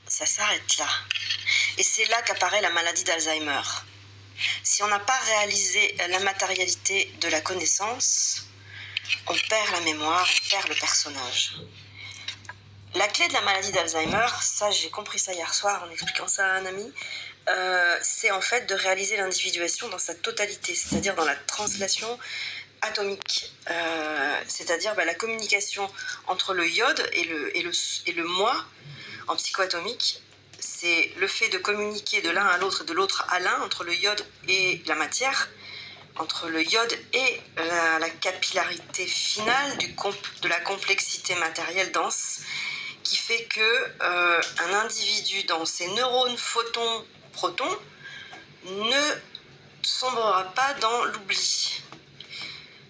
ça s'arrête là. Et c'est là qu'apparaît la maladie d'Alzheimer. Si on n'a pas réalisé la matérialité de la connaissance, on perd la mémoire, on perd le personnage. La clé de la maladie d'Alzheimer, ça j'ai compris ça hier soir en expliquant ça à un ami, c'est en fait de réaliser l'individuation dans sa totalité, c'est-à-dire dans la translation atomique, c'est-à-dire la communication entre le iode et le moi en psychoatomique. C'est le fait de communiquer de l'un à l'autre, de l'autre à l'un, entre le iode et la matière, entre le iode et la capillarité finale de la complexité matérielle dense, qui fait qu'un individu dans ses neurones photons-protons ne sombrera pas dans l'oubli.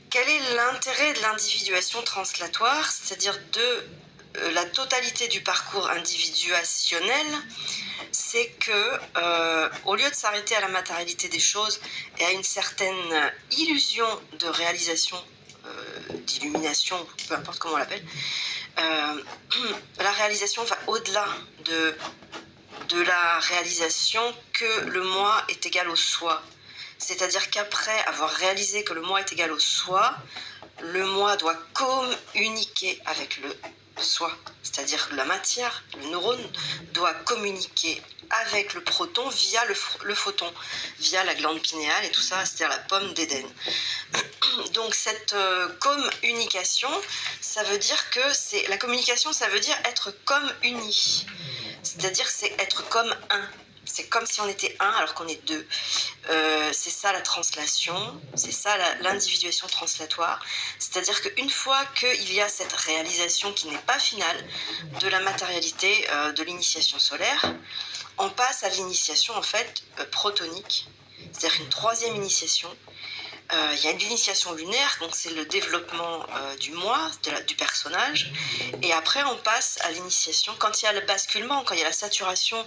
Quel est l'intérêt de l'individuation translatoire, c'est-à-dire de la totalité du parcours individuationnel? C'est que, au lieu de s'arrêter à la matérialité des choses et à une certaine illusion de réalisation, d'illumination, peu importe comment on l'appelle, la réalisation va au-delà de la réalisation que le moi est égal au soi. C'est-à-dire qu'après avoir réalisé que le moi est égal au soi, le moi doit communiquer avec le soi. C'est-à-dire la matière, le neurone, doit communiquer avec le proton via le photon, via la glande pinéale et tout ça, c'est-à-dire la pomme d'Éden. Donc cette communication, ça veut dire que la communication, ça veut dire être comme uni. C'est-à-dire c'est être comme un. C'est comme si on était un alors qu'on est deux. C'est ça la translation, c'est ça l'individuation translatoire. C'est-à-dire qu'une fois qu'il y a cette réalisation qui n'est pas finale de la matérialité de l'initiation solaire, on passe à l'initiation en fait protonique, c'est-à-dire une troisième initiation. Il y a l'initiation lunaire, donc c'est le développement du moi, du personnage, et après on passe à l'initiation, quand il y a le basculement, quand il y a la saturation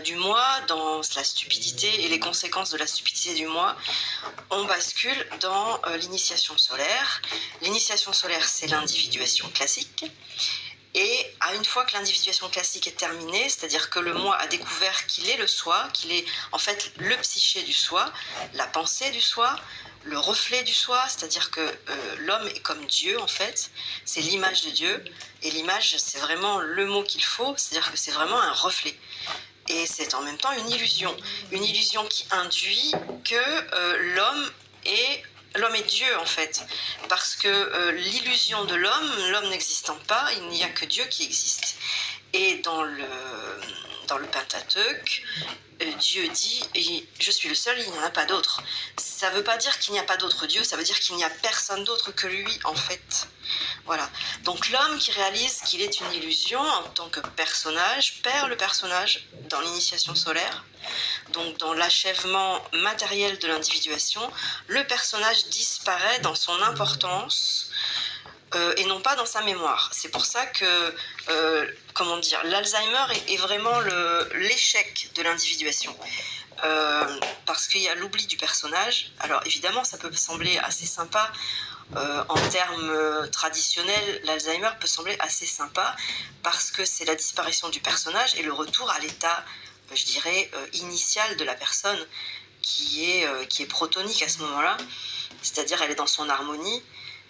du moi dans la stupidité et les conséquences de la stupidité du moi, on bascule dans l'initiation solaire. L'initiation solaire, c'est l'individuation classique. Et à une fois que l'individuation classique est terminée, c'est-à-dire que le moi a découvert qu'il est le soi, qu'il est en fait le psyché du soi, la pensée du soi, le reflet du soi, c'est-à-dire que l'homme est comme Dieu en fait, c'est l'image de Dieu, et l'image c'est vraiment le mot qu'il faut, c'est-à-dire que c'est vraiment un reflet. Et c'est en même temps une illusion qui induit que l'homme est Dieu en fait, parce que l'illusion de l'homme n'existant pas, il n'y a que Dieu qui existe. Et dans le Pentateuque, Dieu dit « Je suis le seul, il n'y en a pas d'autre ». Ça ne veut pas dire qu'il n'y a pas d'autre Dieu, ça veut dire qu'il n'y a personne d'autre que lui en fait. Voilà. Donc l'homme qui réalise qu'il est une illusion en tant que personnage perd le personnage dans l'initiation solaire. Donc dans l'achèvement matériel de l'individuation, le personnage disparaît dans son importance et non pas dans sa mémoire. C'est pour ça que, l'Alzheimer est vraiment l'échec de l'individuation. Parce qu'il y a l'oubli du personnage. Alors évidemment, ça peut sembler assez sympa. En termes traditionnels, l'Alzheimer peut sembler assez sympa parce que c'est la disparition du personnage et le retour à l'état, je dirais, initial de la personne qui est protonique à ce moment-là. C'est-à-dire, elle est dans son harmonie,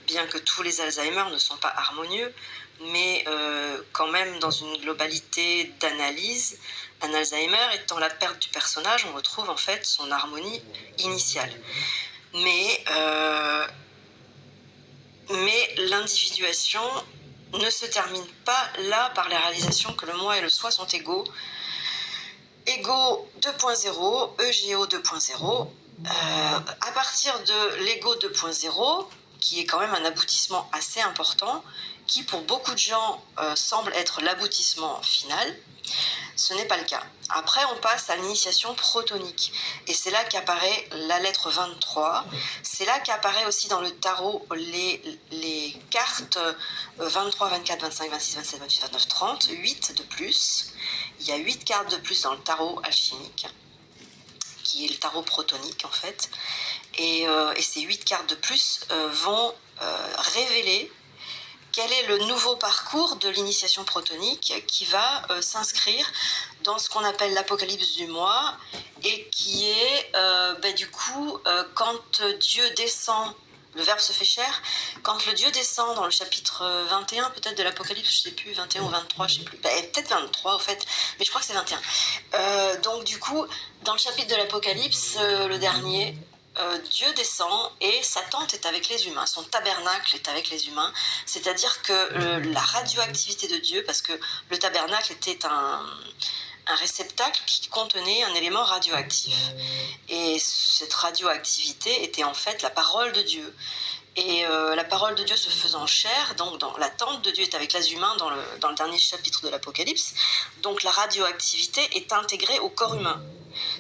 bien que tous les Alzheimer ne sont pas harmonieux, mais quand même dans une globalité d'analyse, un Alzheimer étant la perte du personnage, on retrouve en fait son harmonie initiale. Mais l'individuation ne se termine pas là par la réalisation que le moi et le soi sont égaux. Ego 2.0, EGO 2.0. À partir de l'ego 2.0, qui est quand même un aboutissement assez important, qui pour beaucoup de gens semble être l'aboutissement final, ce n'est pas le cas. Après, on passe à l'initiation protonique. Et c'est là qu'apparaît la lettre 23. C'est là qu'apparaît aussi dans le tarot les cartes 23, 24, 25, 26, 27, 28, 29, 30, 8 de plus. Il y a 8 cartes de plus dans le tarot alchimique, qui est le tarot protonique en fait. Et ces 8 cartes de plus vont révéler quel est le nouveau parcours de l'initiation protonique qui va s'inscrire dans ce qu'on appelle l'apocalypse du moi, et qui est du coup quand Dieu descend, le Verbe se fait chair, quand le Dieu descend dans le chapitre 21 peut-être de l'Apocalypse, je sais plus, 21 ou 23, je sais plus, peut-être 23 au fait, mais je crois que c'est 21. Donc du coup, dans le chapitre de l'Apocalypse, le dernier, Dieu descend et sa tente est avec les humains, son tabernacle est avec les humains, c'est-à-dire que la radioactivité de Dieu, parce que le tabernacle était un réceptacle qui contenait un élément radioactif. Et cette radioactivité était en fait la parole de Dieu. Et la parole de Dieu se faisant chair, donc dans la tente de Dieu est avec les humains dans le dernier chapitre de l'Apocalypse, donc la radioactivité est intégrée au corps humain.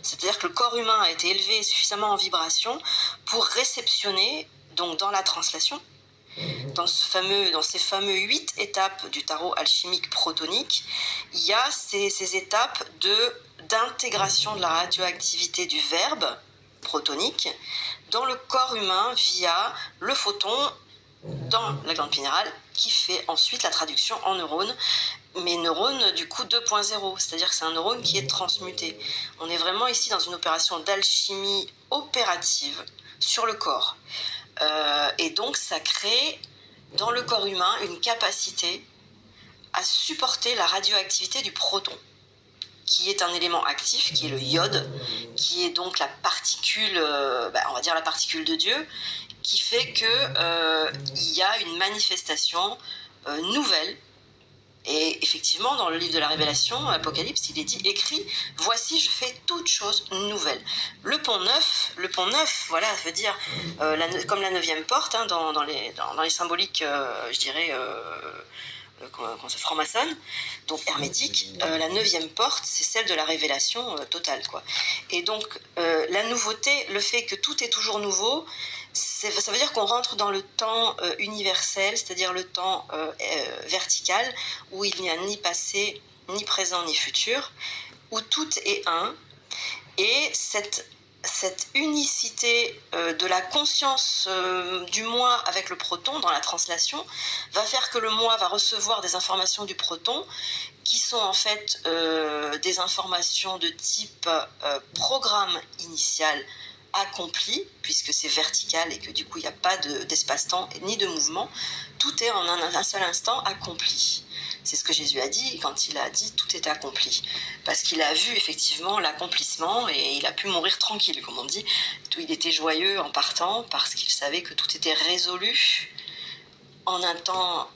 C'est-à-dire que le corps humain a été élevé suffisamment en vibration pour réceptionner, donc dans la translation, dans ces fameux 8 étapes du tarot alchimique protonique, il y a ces étapes d'intégration de la radioactivité du verbe protonique dans le corps humain via le photon dans la glande pinérale qui fait ensuite la traduction en neurones, mais neurones du coup 2.0, c'est-à-dire que c'est un neurone qui est transmuté. On est vraiment ici dans une opération d'alchimie opérative sur le corps. Et donc ça crée dans le corps humain une capacité à supporter la radioactivité du proton, qui est un élément actif, qui est le iode, qui est donc la particule, on va dire la particule de Dieu, qui fait qu'il y a une manifestation nouvelle. Et effectivement, dans le livre de la Révélation, Apocalypse, il est dit, écrit, voici, je fais toutes choses nouvelles. Le pont neuf, voilà, veut dire, comme la 9e porte, hein, dans les symboliques, je dirais, franc-maçonne, donc hermétique, la 9e porte, c'est celle de la révélation totale, quoi. Et donc, la nouveauté, le fait que tout est toujours nouveau, ça veut dire qu'on rentre dans le temps universel, c'est-à-dire le temps vertical, où il n'y a ni passé, ni présent, ni futur, où tout est un. Et cette unicité de la conscience du moi avec le proton dans la translation va faire que le moi va recevoir des informations du proton qui sont en fait des informations de type programme initial accompli, puisque c'est vertical et que du coup il n'y a pas d'espace-temps ni de mouvement, tout est en un seul instant accompli. C'est ce que Jésus a dit quand il a dit tout est accompli, parce qu'il a vu effectivement l'accomplissement et il a pu mourir tranquille, comme on dit. Il était joyeux en partant parce qu'il savait que tout était résolu en un temps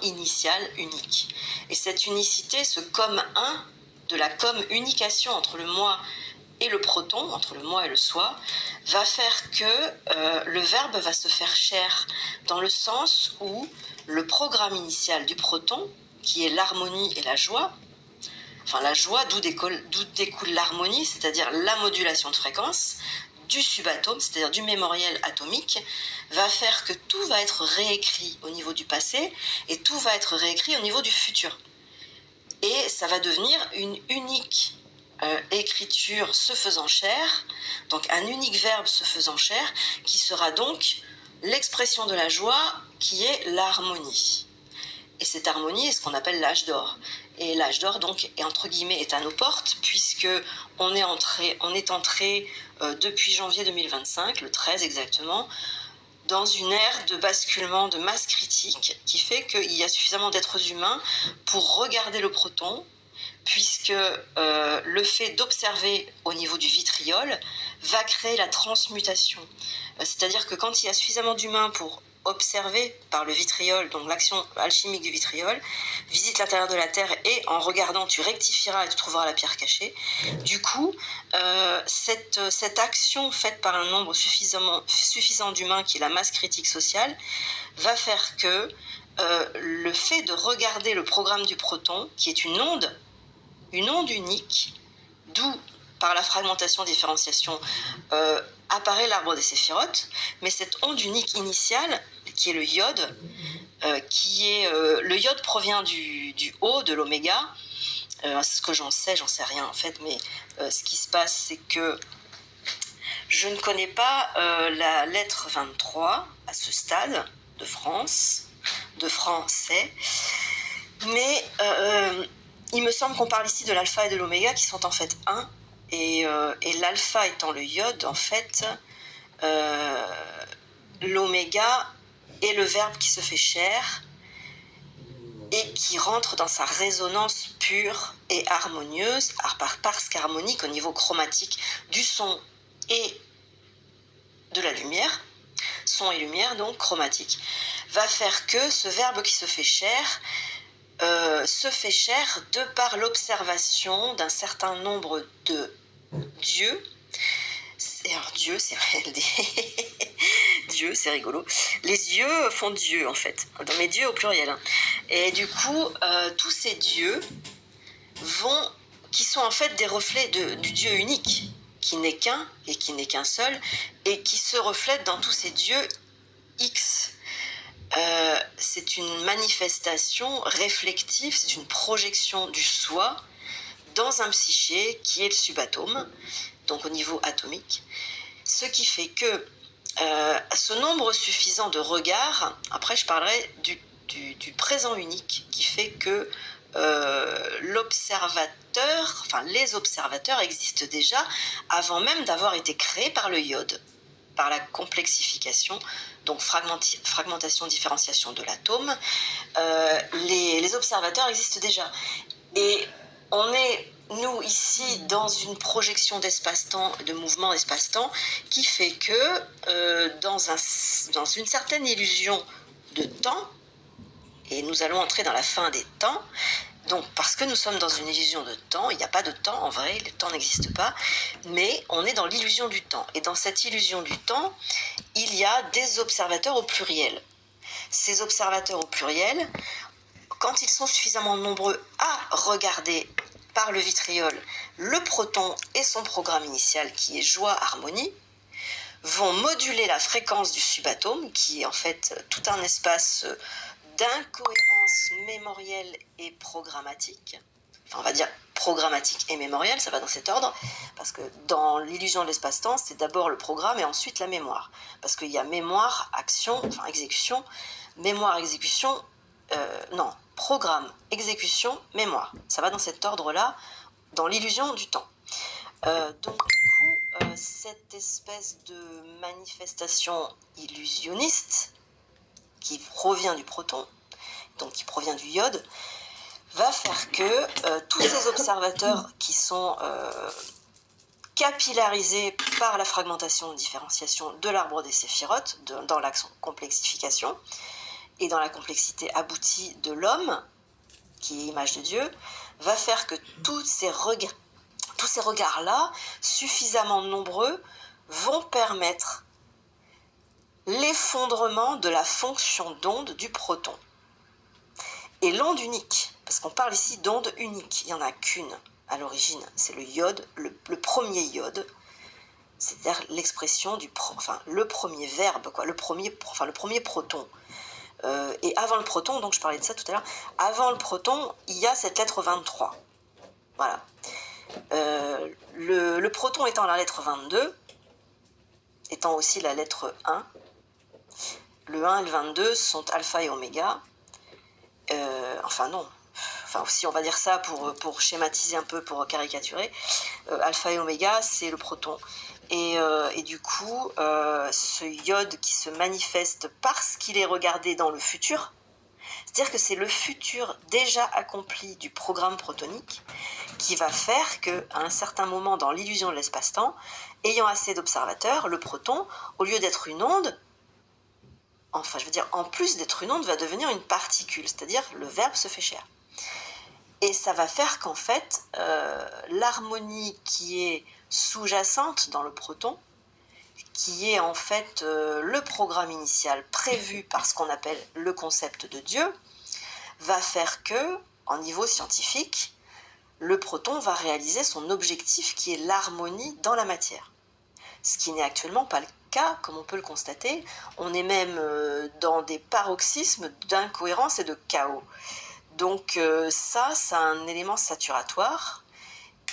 initial unique. Et cette unicité, ce comme un, de la communication entre le moi et le proton, entre le moi et le soi, va faire que le verbe va se faire chair, dans le sens où le programme initial du proton, qui est l'harmonie et la joie, enfin la joie d'où découle l'harmonie, c'est-à-dire la modulation de fréquence, du subatome, c'est-à-dire du mémoriel atomique, va faire que tout va être réécrit au niveau du passé et tout va être réécrit au niveau du futur. Et ça va devenir une unique écriture se faisant chair, donc un unique verbe se faisant chair, qui sera donc l'expression de la joie qui est l'harmonie. Et cette harmonie est ce qu'on appelle l'âge d'or. Et l'âge d'or, donc, entre guillemets, est à nos portes, puisque on est entré depuis janvier 2025, le 13 exactement, dans une ère de basculement de masse critique qui fait qu'il y a suffisamment d'êtres humains pour regarder le proton, puisque le fait d'observer au niveau du vitriol va créer la transmutation. C'est-à-dire que quand il y a suffisamment d'humains pour observer par le vitriol, donc l'action alchimique du vitriol, visite l'intérieur de la Terre et en regardant, tu rectifieras et tu trouveras la pierre cachée. Du coup, cette action faite par un nombre suffisant d'humains, qui est la masse critique sociale, va faire que le fait de regarder le programme du proton, qui est une onde unique, d'où par la fragmentation, différenciation, apparaît l'arbre des séphirotes, mais cette onde unique initiale, qui est le iode, le iode provient du haut, de l'oméga. Ce que j'en sais rien en fait, mais ce qui se passe, c'est que je ne connais pas la lettre 23 à ce stade de France. de français. Mais il me semble qu'on parle ici de l'alpha et de l'oméga qui sont en fait un. Et l'alpha étant le iode, en fait, l'oméga est le verbe qui se fait chair et qui rentre dans sa résonance pure et harmonieuse, parce qu'harmonique au niveau chromatique du son et de la lumière, son et lumière donc chromatique, va faire que ce verbe qui se fait chair de par l'observation d'un certain nombre de dieux. Alors Dieu, c'est Dieu, c'est rigolo. Les yeux font Dieu en fait, mais Dieu au pluriel. Hein. Et du coup, tous ces dieux qui sont en fait des reflets du Dieu unique, qui n'est qu'un et qui n'est qu'un seul, et qui se reflète dans tous ces dieux X. C'est une manifestation réflective, c'est une projection du soi dans un psyché qui est le subatome, donc au niveau atomique, ce qui fait que ce nombre suffisant de regards, après je parlerai du présent unique, qui fait que les observateurs existent déjà avant même d'avoir été créés par le iode, par la complexification, donc fragmentation, différenciation de l'atome. Les observateurs existent déjà. Et on est, nous, ici, dans une projection d'espace-temps, de mouvement d'espace-temps, qui fait que dans une certaine illusion de temps, et nous allons entrer dans la fin des temps, donc parce que nous sommes dans une illusion de temps, il n'y a pas de temps en vrai, le temps n'existe pas, mais on est dans l'illusion du temps. Et dans cette illusion du temps, il y a des observateurs au pluriel. Ces observateurs au pluriel, quand ils sont suffisamment nombreux à regarder par le vitriol le proton et son programme initial qui est joie-harmonie, vont moduler la fréquence du subatome, qui est en fait tout un espace d'incohérence mémorielle et programmatique. Enfin, on va dire programmatique et mémorielle, ça va dans cet ordre, parce que dans l'illusion de l'espace-temps, c'est d'abord le programme et ensuite la mémoire. Parce qu'il y a mémoire, action, enfin exécution, mémoire, exécution, programme, exécution, mémoire. Ça va dans cet ordre-là, dans l'illusion du temps. Donc, du coup, cette espèce de manifestation illusionniste qui provient du proton, donc qui provient du iode, va faire que tous ces observateurs qui sont capillarisés par la fragmentation et différenciation de l'arbre des séphirotes, dans l'axe complexification, et dans la complexité aboutie de l'homme, qui est image de Dieu, va faire que tous ces regards-là, suffisamment nombreux, vont permettre l'effondrement de la fonction d'onde du proton. Et l'onde unique, parce qu'on parle ici d'onde unique, il n'y en a qu'une à l'origine, c'est le iode, le premier iode, c'est-à-dire l'expression le premier verbe, le premier proton. Et avant le proton, donc je parlais de ça tout à l'heure, avant le proton, il y a cette lettre 23. Voilà. Le proton étant la lettre 22, étant aussi la lettre 1, le 1 et le 22 sont alpha et oméga. Si on va dire ça pour schématiser un peu, pour caricaturer, alpha et oméga, c'est le proton. Et du coup, ce iode qui se manifeste parce qu'il est regardé dans le futur, c'est-à-dire que c'est le futur déjà accompli du programme protonique qui va faire qu'à un certain moment dans l'illusion de l'espace-temps, ayant assez d'observateurs, le proton, au lieu d'être une onde, en plus d'être une onde, va devenir une particule, c'est-à-dire le verbe se fait chair. Et ça va faire qu'en fait, l'harmonie qui est sous-jacente dans le proton, qui est en fait le programme initial prévu par ce qu'on appelle le concept de Dieu, va faire que, en niveau scientifique, le proton va réaliser son objectif qui est l'harmonie dans la matière. Ce qui n'est actuellement pas le cas, comme on peut le constater. On est même dans des paroxysmes d'incohérence et de chaos. Donc ça, c'est un élément saturatoire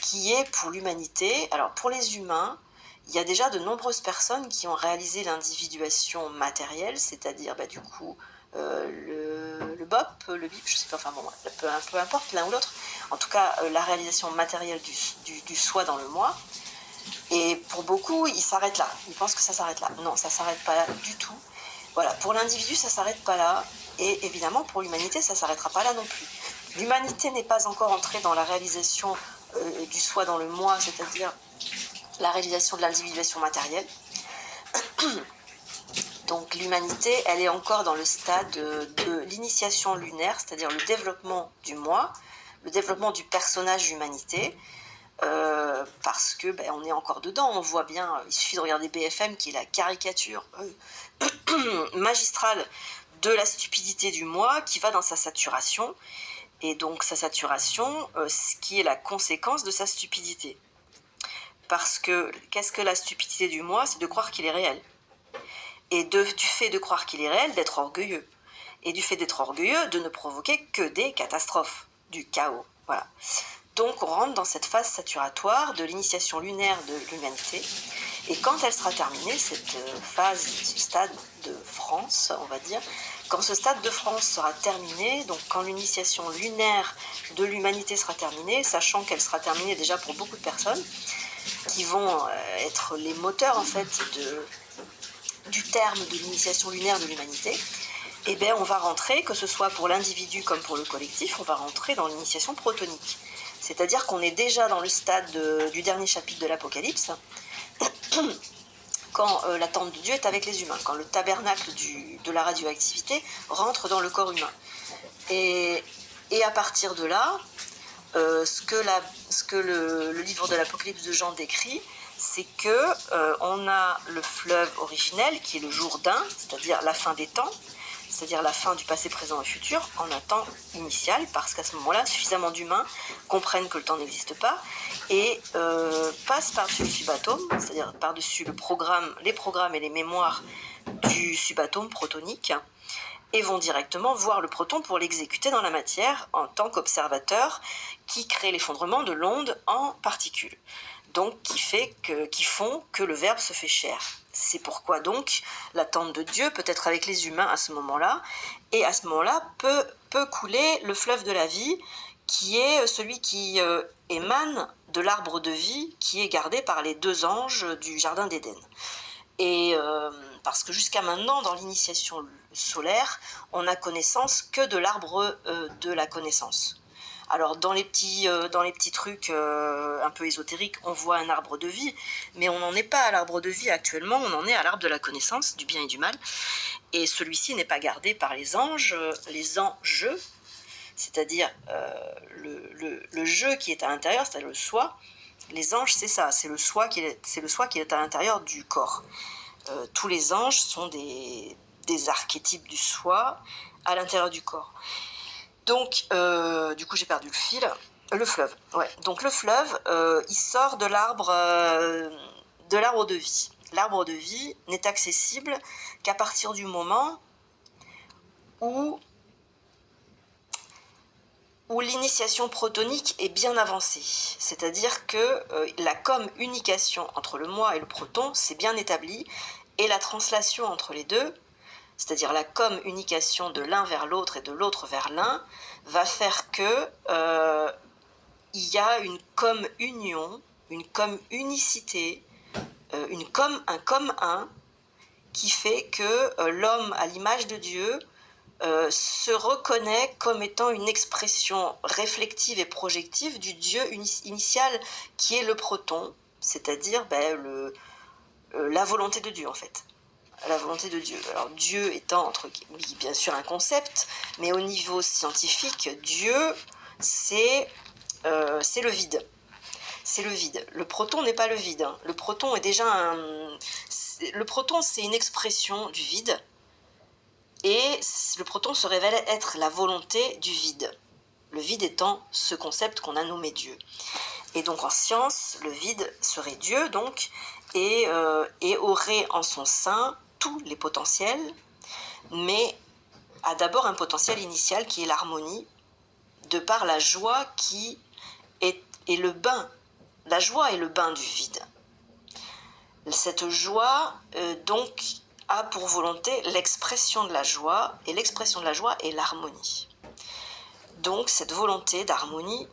qui est pour l'humanité. Alors pour les humains, il y a déjà de nombreuses personnes qui ont réalisé l'individuation matérielle, c'est-à-dire du coup le BOP, le BIP, je sais pas, enfin bon, peu importe l'un ou l'autre. En tout cas, la réalisation matérielle du soi dans le moi. Et pour beaucoup, ils s'arrêtent là. Ils pensent que ça s'arrête là. Non, ça s'arrête pas là du tout. Voilà, pour l'individu, ça s'arrête pas là. Et évidemment, pour l'humanité, ça s'arrêtera pas là non plus. L'humanité n'est pas encore entrée dans la réalisation du soi dans le moi, c'est-à-dire la réalisation de l'individuation matérielle. Donc l'humanité, elle est encore dans le stade de l'initiation lunaire, c'est-à-dire le développement du moi, le développement du personnage humanité, parce que on est encore dedans. On voit bien, il suffit de regarder BFM qui est la caricature magistrale de la stupidité du moi qui va dans sa saturation, et donc sa saturation, ce qui est la conséquence de sa stupidité. Parce que qu'est-ce que la stupidité du moi? C'est de croire qu'il est réel. Et du fait de croire qu'il est réel, d'être orgueilleux. Et du fait d'être orgueilleux, de ne provoquer que des catastrophes, du chaos. Voilà. Donc on rentre dans cette phase saturatoire de l'initiation lunaire de l'humanité. Et quand elle sera terminée, cette phase, ce stade de France, on va dire, quand ce stade de France sera terminé, donc quand l'initiation lunaire de l'humanité sera terminée, sachant qu'elle sera terminée déjà pour beaucoup de personnes, qui vont être les moteurs en fait du terme de l'initiation lunaire de l'humanité, eh bien on va rentrer, que ce soit pour l'individu comme pour le collectif, on va rentrer dans l'initiation protonique. C'est-à-dire qu'on est déjà dans le stade du dernier chapitre de l'Apocalypse, quand la tente de Dieu est avec les humains, quand le tabernacle de la radioactivité rentre dans le corps humain. Et à partir de là, ce que le livre de l'Apocalypse de Jean décrit, c'est que on a le fleuve originel qui est le Jourdain, c'est-à-dire la fin des temps, c'est-à-dire la fin du passé, présent et futur, en un temps initial, parce qu'à ce moment-là, suffisamment d'humains comprennent que le temps n'existe pas et passent par-dessus le subatome, c'est-à-dire par-dessus les programmes et les mémoires du subatome protonique, et vont directement voir le proton pour l'exécuter dans la matière en tant qu'observateur qui crée l'effondrement de l'onde en particules. Donc qui font que le Verbe se fait chair. C'est pourquoi donc l'attente de Dieu peut être avec les humains à ce moment-là, et à ce moment-là peut couler le fleuve de la vie, qui est celui qui émane de l'arbre de vie qui est gardé par les 2 anges du Jardin d'Éden. Et parce que jusqu'à maintenant, dans l'initiation solaire, on n'a connaissance que de l'arbre de la connaissance. Alors dans les petits trucs un peu ésotériques, on voit un arbre de vie, mais on n'en est pas à l'arbre de vie actuellement, on en est à l'arbre de la connaissance, du bien et du mal. Et celui-ci n'est pas gardé par les anges, c'est-à-dire le jeu qui est à l'intérieur, c'est-à-dire le soi. Les anges, c'est ça, c'est le soi qui est à l'intérieur du corps. Tous les anges sont des archétypes du soi à l'intérieur du corps. Donc, du coup, j'ai perdu le fil. Le fleuve, ouais. Donc le fleuve, il sort de l'arbre de vie. L'arbre de vie n'est accessible qu'à partir du moment où l'initiation protonique est bien avancée. C'est-à-dire que la communication entre le moi et le proton, c'est bien établi, et la translation entre les deux, c'est-à-dire la communication de l'un vers l'autre et de l'autre vers l'un, va faire que il y a une communion, une communicité, un comme un, qui fait que l'homme, à l'image de Dieu, se reconnaît comme étant une expression réflective et projective du Dieu initial qui est le proton, c'est-à-dire la volonté de Dieu en fait. La volonté de Dieu. Alors Dieu étant, oui, bien sûr un concept, mais au niveau scientifique, Dieu, c'est le vide. C'est le vide. Le proton n'est pas le vide. Hein. Le proton est déjà le proton, c'est une expression du vide, et le proton se révèle être la volonté du vide. Le vide étant ce concept qu'on a nommé Dieu. Et donc en science, le vide serait Dieu, donc, et aurait en son sein tous les potentiels, mais a d'abord un potentiel initial qui est l'harmonie, de par la joie qui est le bain. La joie est le bain du vide. Cette joie, donc, a pour volonté l'expression de la joie, et l'expression de la joie est l'harmonie. Donc cette volonté d'harmonie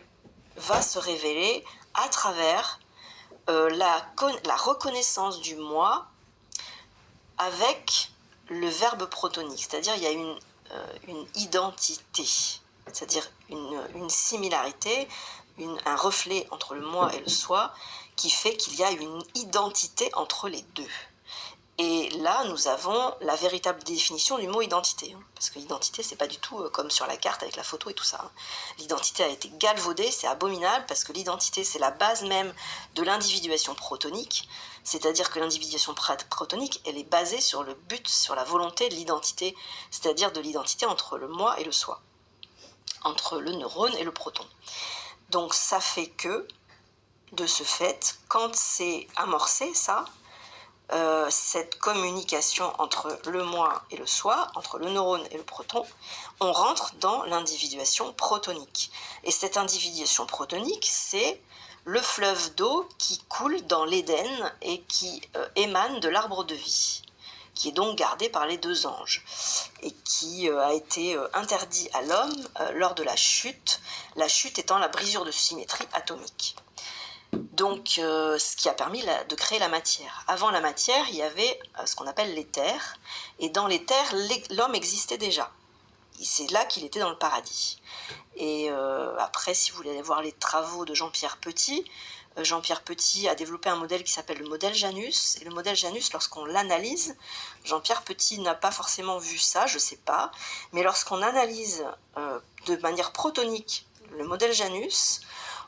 va se révéler à travers la reconnaissance du moi avec le verbe protonique, c'est-à-dire il y a une identité, c'est-à-dire une similarité, un reflet entre le moi et le soi qui fait qu'il y a une identité entre les deux. Et là, nous avons la véritable définition du mot identité. Parce que l'identité, c'est pas du tout comme sur la carte avec la photo et tout ça. L'identité a été galvaudée, c'est abominable, parce que l'identité, c'est la base même de l'individuation protonique. C'est-à-dire que l'individuation protonique, elle est basée sur le but, sur la volonté de l'identité, c'est-à-dire de l'identité entre le moi et le soi, entre le neurone et le proton. Donc ça fait que, de ce fait, quand c'est amorcé, ça, cette communication entre le moi et le soi, entre le neurone et le proton, on rentre dans l'individuation protonique. Et cette individuation protonique, c'est le fleuve d'eau qui coule dans l'Éden et qui émane de l'arbre de vie, qui est donc gardé par les deux anges et qui a été interdit à l'homme lors de la chute étant la brisure de symétrie atomique. Donc, ce qui a permis de créer la matière. Avant la matière, il y avait ce qu'on appelle l'éther, et dans l'éther, l'homme existait déjà. C'est là qu'il était dans le paradis. Et après, si vous voulez aller voir les travaux de Jean-Pierre Petit, Jean-Pierre Petit a développé un modèle qui s'appelle le modèle Janus, et le modèle Janus, lorsqu'on l'analyse, Jean-Pierre Petit n'a pas forcément vu ça, je ne sais pas, mais lorsqu'on analyse de manière protonique le modèle Janus,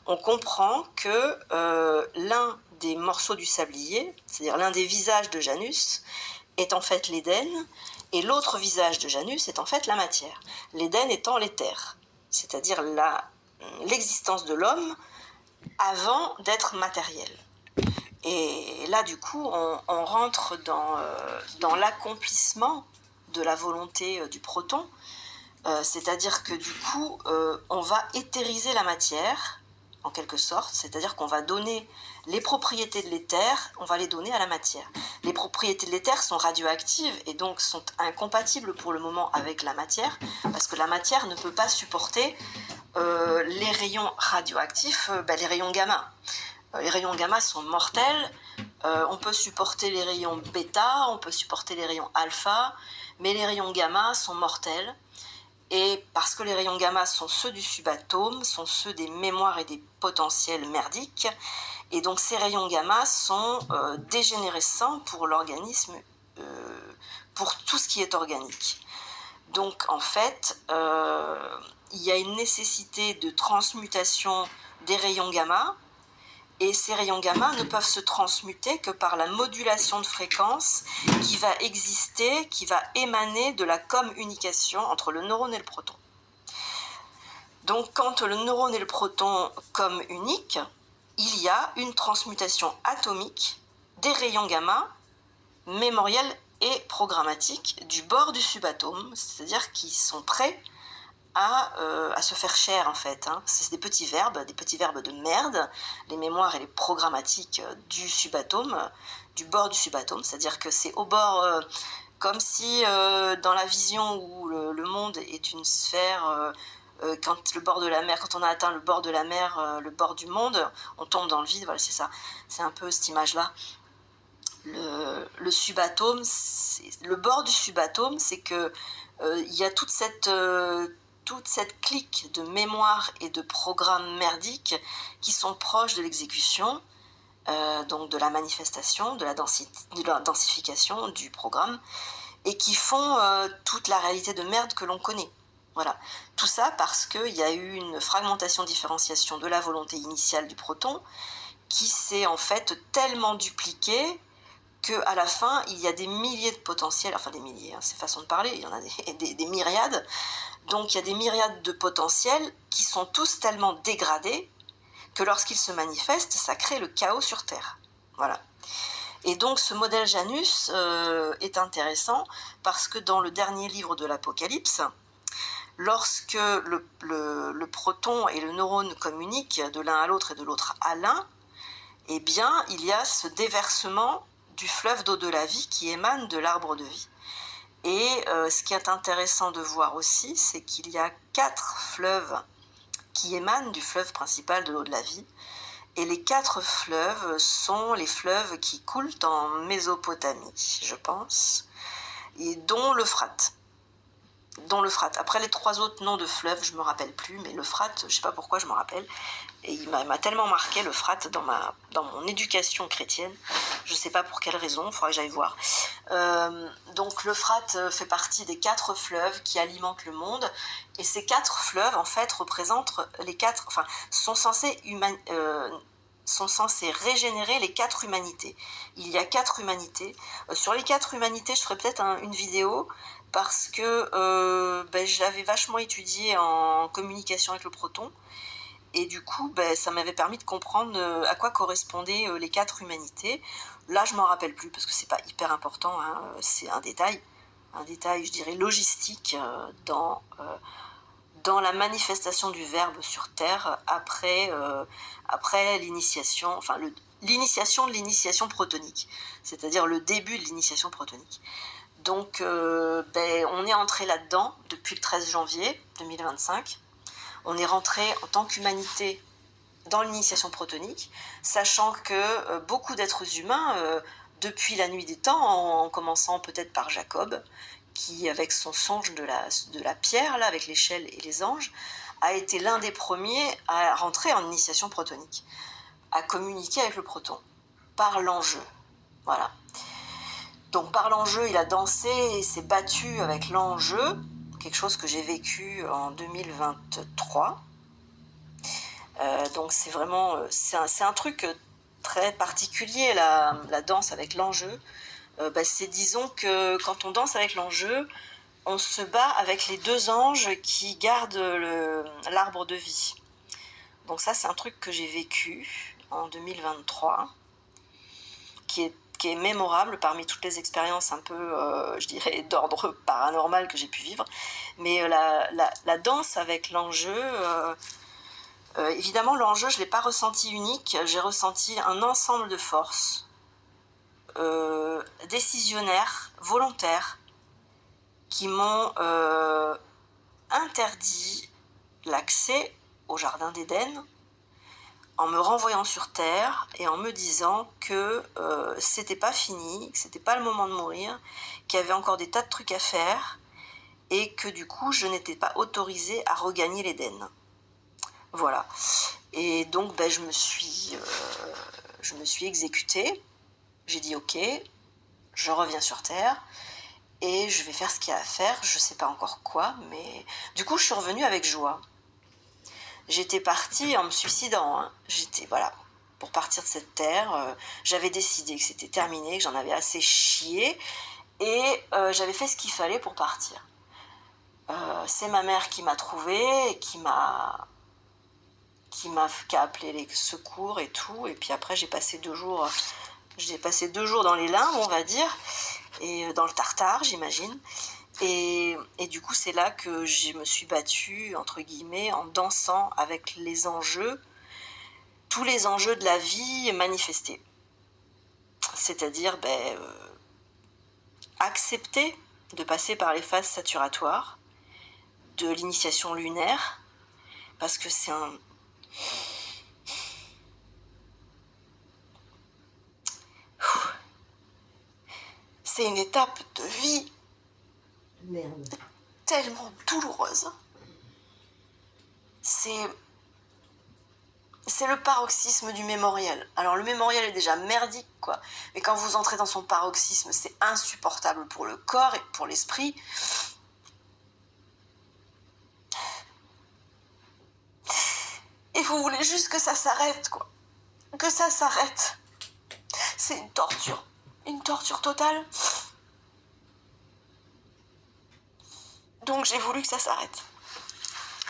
on comprend que l'un des morceaux du sablier, c'est-à-dire l'un des visages de Janus, est en fait l'Éden, et l'autre visage de Janus est en fait la matière. L'Éden étant l'éther, c'est-à-dire l'existence de l'homme avant d'être matériel. Et là, du coup, on rentre dans l'accomplissement de la volonté du proton, c'est-à-dire que du coup, on va éthériser la matière, en quelque sorte, c'est-à-dire qu'on va donner les propriétés de l'éther, on va les donner à la matière. Les propriétés de l'éther sont radioactives et donc sont incompatibles pour le moment avec la matière, parce que la matière ne peut pas supporter les rayons radioactifs, les rayons gamma. Les rayons gamma sont mortels, on peut supporter les rayons bêta, on peut supporter les rayons alpha, mais les rayons gamma sont mortels. Et parce que les rayons gamma sont ceux du subatome, sont ceux des mémoires et des potentiels merdiques, et donc ces rayons gamma sont dégénérescents pour l'organisme, pour tout ce qui est organique. Donc en fait, il y a une nécessité de transmutation des rayons gamma, et ces rayons gamma ne peuvent se transmuter que par la modulation de fréquence qui va exister, qui va émaner de la communication entre le neurone et le proton. Donc quand le neurone et le proton communiquent, il y a une transmutation atomique des rayons gamma mémoriels et programmatiques du bord du subatome, c'est-à-dire qui sont prêts à se faire chair en fait. C'est des petits verbes de merde, les mémoires et les programmatiques du subatome, du bord du subatome, c'est-à-dire que c'est au bord, comme si dans la vision où le monde est une sphère, quand le bord de la mer, quand on a atteint le bord de la mer, le bord du monde, on tombe dans le vide, voilà, c'est ça, c'est un peu cette image-là. Le subatome, le bord du subatome, c'est que il y a toute cette clique de mémoire et de programmes merdiques qui sont proches de l'exécution, donc de la manifestation, de la densification du programme, et qui font toute la réalité de merde que l'on connaît. Voilà. Tout ça parce qu'il y a eu une fragmentation-différenciation de la volonté initiale du proton qui s'est en fait tellement dupliquée qu'à la fin, il y a des milliers de potentiels, enfin des milliers, c'est façon de parler, il y en a des myriades. Donc il y a des myriades de potentiels qui sont tous tellement dégradés que lorsqu'ils se manifestent, ça crée le chaos sur Terre. Voilà. Et donc ce modèle Janus est intéressant parce que dans le dernier livre de l'Apocalypse, lorsque le proton et le neurone communiquent de l'un à l'autre et de l'autre à l'un, eh bien il y a ce déversement du fleuve d'eau de la vie qui émane de l'arbre de vie. Et ce qui est intéressant de voir aussi, c'est qu'il y a 4 fleuves qui émanent du fleuve principal de l'eau de la vie. Et les 4 fleuves sont les fleuves qui coulent en Mésopotamie, je pense, et dont l'Euphrate. Après les 3 autres noms de fleuves, je ne me rappelle plus, mais l'Euphrate, je ne sais pas pourquoi je m'en rappelle. Et il m'a tellement marqué l'Euphrate dans mon éducation chrétienne. Je ne sais pas pour quelle raison, il faudrait que j'aille voir. Donc l'Euphrate fait partie des 4 fleuves qui alimentent le monde. Et ces 4 fleuves, en fait, représentent les 4... Enfin, sont censés régénérer les 4 humanités. Il y a 4 humanités. Sur les 4 humanités, je ferai peut-être une vidéo parce que je l'avais vachement étudié en communication avec le proton. Et du coup, ça m'avait permis de comprendre à quoi correspondaient les 4 humanités. Là, je m'en rappelle plus parce que c'est pas hyper important, hein, c'est un détail, je dirais, logistique dans la manifestation du Verbe sur Terre après l'initiation, enfin l'initiation de l'initiation protonique, c'est-à-dire le début de l'initiation protonique. Donc, on est entré là-dedans depuis le 13 janvier 2025. On est rentré en tant qu'humanité dans l'initiation protonique, sachant que beaucoup d'êtres humains, depuis la nuit des temps, en commençant peut-être par Jacob, qui, avec son songe de la pierre, là, avec l'échelle et les anges, a été l'un des premiers à rentrer en initiation protonique, à communiquer avec le proton, par l'enjeu. Voilà. Donc par l'enjeu, il a dansé et s'est battu avec l'enjeu, quelque chose que j'ai vécu en 2023. Donc c'est vraiment, c'est un truc très particulier, la danse avec l'enjeu. C'est, disons que quand on danse avec l'enjeu, on se bat avec les 2 anges qui gardent l'arbre de vie. Donc ça, c'est un truc que j'ai vécu en 2023, qui est mémorable parmi toutes les expériences un peu, je dirais, d'ordre paranormal que j'ai pu vivre. Mais la danse avec l'enjeu, évidemment, l'enjeu, je ne l'ai pas ressenti unique, j'ai ressenti un ensemble de forces décisionnaires, volontaires, qui m'ont interdit l'accès au jardin d'Éden, en me renvoyant sur Terre et en me disant que c'était pas fini, que c'était pas le moment de mourir, qu'il y avait encore des tas de trucs à faire et que du coup je n'étais pas autorisée à regagner l'Éden. Voilà. Et donc je me suis exécutée. J'ai dit ok, je reviens sur Terre et je vais faire ce qu'il y a à faire. Je sais pas encore quoi, mais du coup je suis revenue avec joie. J'étais partie en me suicidant, hein. Pour partir de cette terre, j'avais décidé que c'était terminé, que j'en avais assez chié, et j'avais fait ce qu'il fallait pour partir. C'est ma mère qui m'a trouvée, et qui a appelé les secours et tout, et puis après j'ai passé 2 jours dans les limbes, on va dire, et dans le tartare, j'imagine. Et du coup, c'est là que je me suis battue, entre guillemets, en dansant avec les enjeux, tous les enjeux de la vie manifestés. C'est-à-dire accepter de passer par les phases saturatoires de l'initiation lunaire, parce que c'est une étape de vie tellement douloureuse. C'est le paroxysme du mémoriel. Alors le mémoriel est déjà merdique, quoi. Mais quand vous entrez dans son paroxysme, c'est insupportable pour le corps et pour l'esprit. Et vous voulez juste que ça s'arrête, quoi. Que ça s'arrête. C'est une torture. Une torture totale. Donc j'ai voulu que ça s'arrête.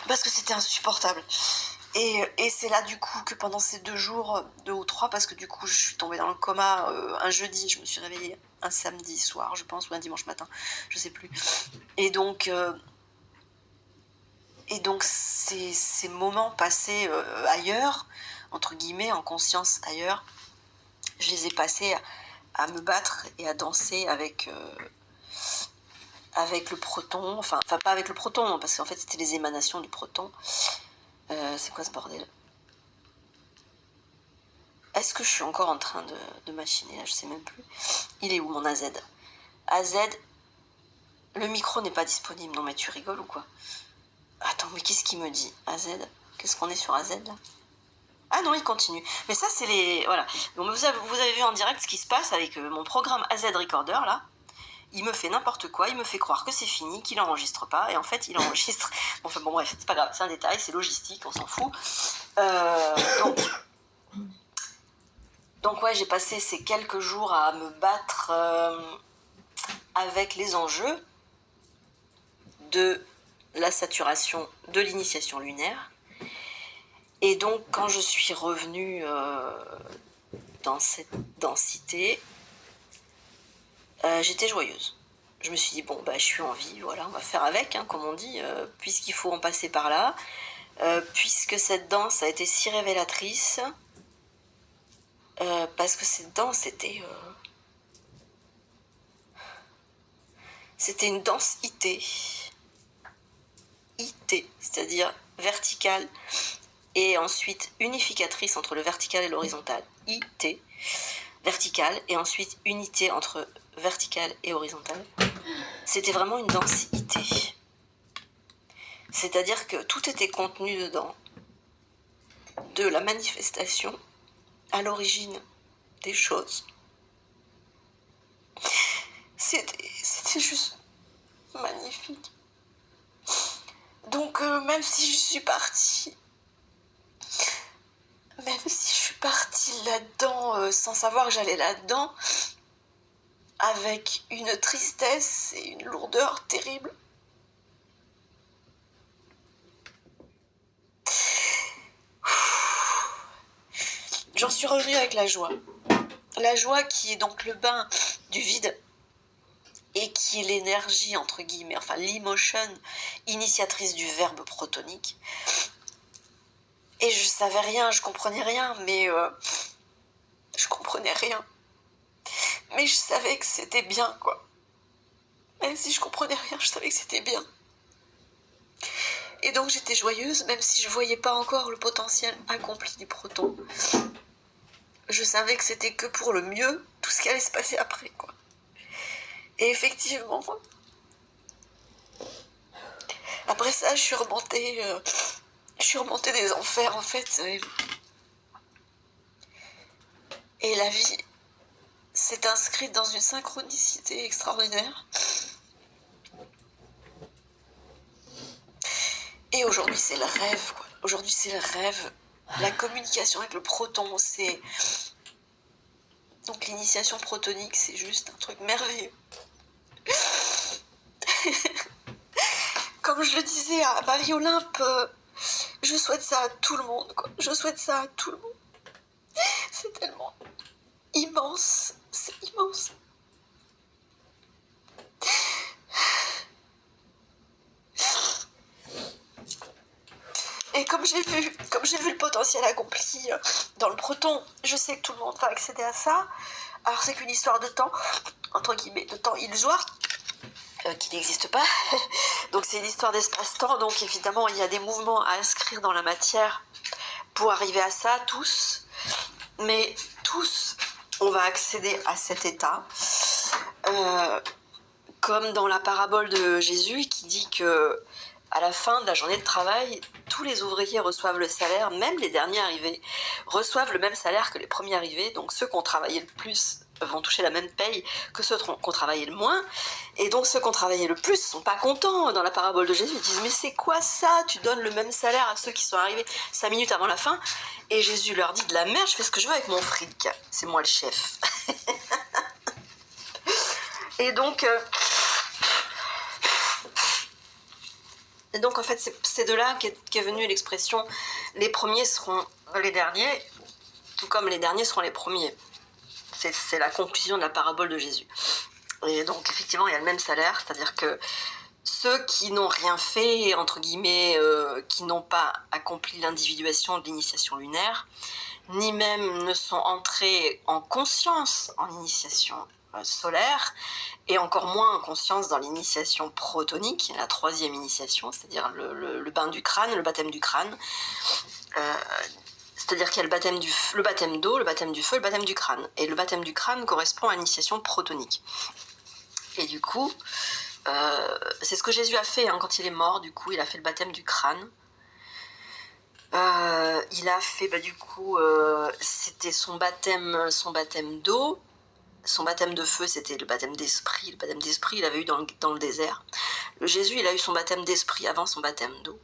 Parce que c'était insupportable. Et c'est là du coup que pendant ces 2 jours, 2 ou 3, parce que du coup je suis tombée dans le coma un jeudi, je me suis réveillée un samedi soir, je pense, ou un dimanche matin, je sais plus. Et donc ces moments passés ailleurs, entre guillemets, en conscience ailleurs, je les ai passés à me battre et à danser avec le proton, enfin pas avec le proton, parce qu'en fait c'était les émanations du proton. C'est quoi ce bordel? Est-ce que je suis encore en train de machiner là? Je sais même plus. Il est où mon AZ? AZ, le micro n'est pas disponible. Non mais tu rigoles ou quoi? Attends, mais qu'est-ce qu'il me dit? AZ? Qu'est-ce qu'on est sur AZ là? Ah non, il continue. Mais ça, c'est les... Voilà. Donc, vous avez vu en direct ce qui se passe avec mon programme AZ Recorder, là. Il me fait n'importe quoi, il me fait croire que c'est fini, qu'il n'enregistre pas, et en fait, il enregistre. Enfin, bon, bref, c'est pas grave, c'est un détail, c'est logistique, on s'en fout. Donc, ouais, j'ai passé ces quelques jours à me battre avec les enjeux de la saturation de l'initiation lunaire. Et donc, quand je suis revenue dans cette densité, j'étais joyeuse. Je me suis dit, bon, bah, je suis en vie, voilà, on va faire avec, hein, comme on dit, puisqu'il faut en passer par là, puisque cette danse a été si révélatrice, parce que cette danse c'était une danse IT, c'est-à-dire verticale, et ensuite unificatrice entre le vertical et l'horizontal, IT, verticale, et ensuite unité entre verticale et horizontale. C'était vraiment une danse IT. C'est-à-dire que tout était contenu dedans, de la manifestation à l'origine des choses. C'était juste magnifique. Donc même si je suis partie là-dedans sans savoir que j'allais là-dedans, avec une tristesse et une lourdeur terrible, j'en suis revenue avec la joie. La joie qui est donc le bain du vide et qui est l'énergie, entre guillemets, enfin l'emotion initiatrice du verbe protonique. Et je savais rien, je comprenais rien, mais je comprenais rien. Mais je savais que c'était bien, quoi. Même si je comprenais rien, je savais que c'était bien. Et donc j'étais joyeuse, même si je voyais pas encore le potentiel accompli du proton. Je savais que c'était que pour le mieux, tout ce qui allait se passer après, quoi. Et effectivement, après ça, je suis remontée des enfers, en fait. Et la vie s'est inscrite dans une synchronicité extraordinaire. Et aujourd'hui, c'est le rêve, quoi. Aujourd'hui, c'est le rêve. La communication avec le proton, c'est... Donc l'initiation protonique, c'est juste un truc merveilleux. Comme je le disais à Marie-Olympe, je souhaite ça à tout le monde, quoi. Je souhaite ça à tout le monde. C'est tellement immense. C'est immense. Et comme j'ai vu le potentiel accompli dans le proton, je sais que tout le monde va accéder à ça. Alors c'est qu'une histoire de temps, entre guillemets, de temps illusoire, qui n'existe pas. Donc c'est une histoire d'espace-temps, donc évidemment il y a des mouvements à inscrire dans la matière pour arriver à ça, tous. Mais tous, on va accéder à cet état. Comme dans la parabole de Jésus qui dit que à la fin de la journée de travail, tous les ouvriers reçoivent le salaire, même les derniers arrivés reçoivent le même salaire que les premiers arrivés. Donc ceux qui ont travaillé le plus vont toucher la même paye que ceux qui ont travaillé le moins. Et donc ceux qui ont travaillé le plus sont pas contents. Dans la parabole de Jésus, ils disent « Mais c'est quoi ça? Tu donnes le même salaire à ceux qui sont arrivés 5 minutes avant la fin ?» Et Jésus leur dit « De la merde, je fais ce que je veux avec mon fric. C'est moi le chef. » Et donc... Et donc en fait c'est de là qu'est venue l'expression « les premiers seront les derniers », tout comme les derniers seront les premiers. C'est la conclusion de la parabole de Jésus. Et donc effectivement il y a le même salaire, c'est-à-dire que ceux qui n'ont rien fait, entre guillemets, qui n'ont pas accompli l'individuation de l'initiation lunaire, ni même ne sont entrés en conscience en initiation solaire, et encore moins en conscience dans l'initiation protonique, la troisième initiation, c'est-à-dire le bain du crâne, le baptême du crâne. C'est-à-dire qu'il y a le baptême d'eau, le baptême du feu, le baptême du crâne. Et le baptême du crâne correspond à l'initiation protonique. Et du coup, c'est ce que Jésus a fait quand il est mort. Du coup, il a fait le baptême du crâne. Il a fait, c'était son baptême d'eau. Son baptême de feu, c'était le baptême d'esprit. Le baptême d'esprit, il avait eu dans le désert. Jésus, il a eu son baptême d'esprit avant son baptême d'eau.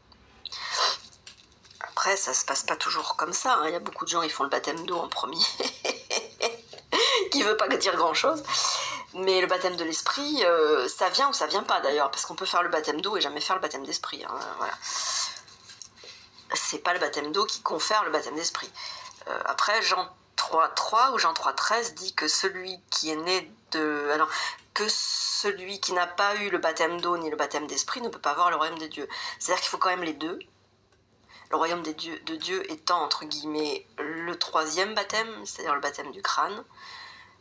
Après, ça se passe pas toujours comme ça. Il y a beaucoup de gens qui font le baptême d'eau en premier, qui veut pas dire grand-chose. Mais le baptême de l'esprit, ça vient ou ça vient pas d'ailleurs, parce qu'on peut faire le baptême d'eau et jamais faire le baptême d'esprit. Voilà. C'est pas le baptême d'eau qui confère le baptême d'esprit. Après, Jean 3.3 ou Jean 3.13 dit que celui qui est né de... Alors, que celui qui n'a pas eu le baptême d'eau ni le baptême d'esprit ne peut pas voir le royaume de Dieu. C'est-à-dire qu'il faut quand même les deux. Le royaume de Dieu étant, entre guillemets, le troisième baptême, c'est-à-dire le baptême du crâne,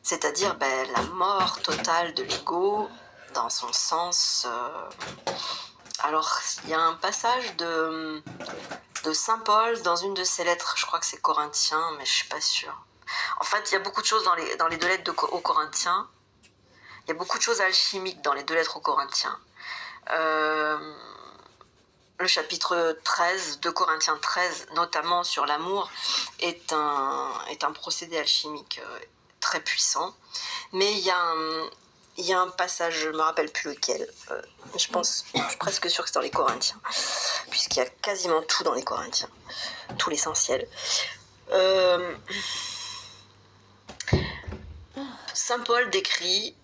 c'est-à-dire la mort totale de l'ego dans son sens... Alors, il y a un passage de Saint Paul dans une de ses lettres, je crois que c'est Corinthiens, mais je suis pas sûre. En fait, il y a beaucoup de choses dans les deux lettres aux Corinthiens. Il y a beaucoup de choses alchimiques dans les deux lettres aux Corinthiens. Le chapitre 13 de Corinthiens 13, notamment sur l'amour, est un procédé alchimique très puissant. Mais il y a un passage, je ne me rappelle plus lequel, je suis presque sûre que c'est dans les Corinthiens, puisqu'il y a quasiment tout dans les Corinthiens, tout l'essentiel. Saint Paul décrit...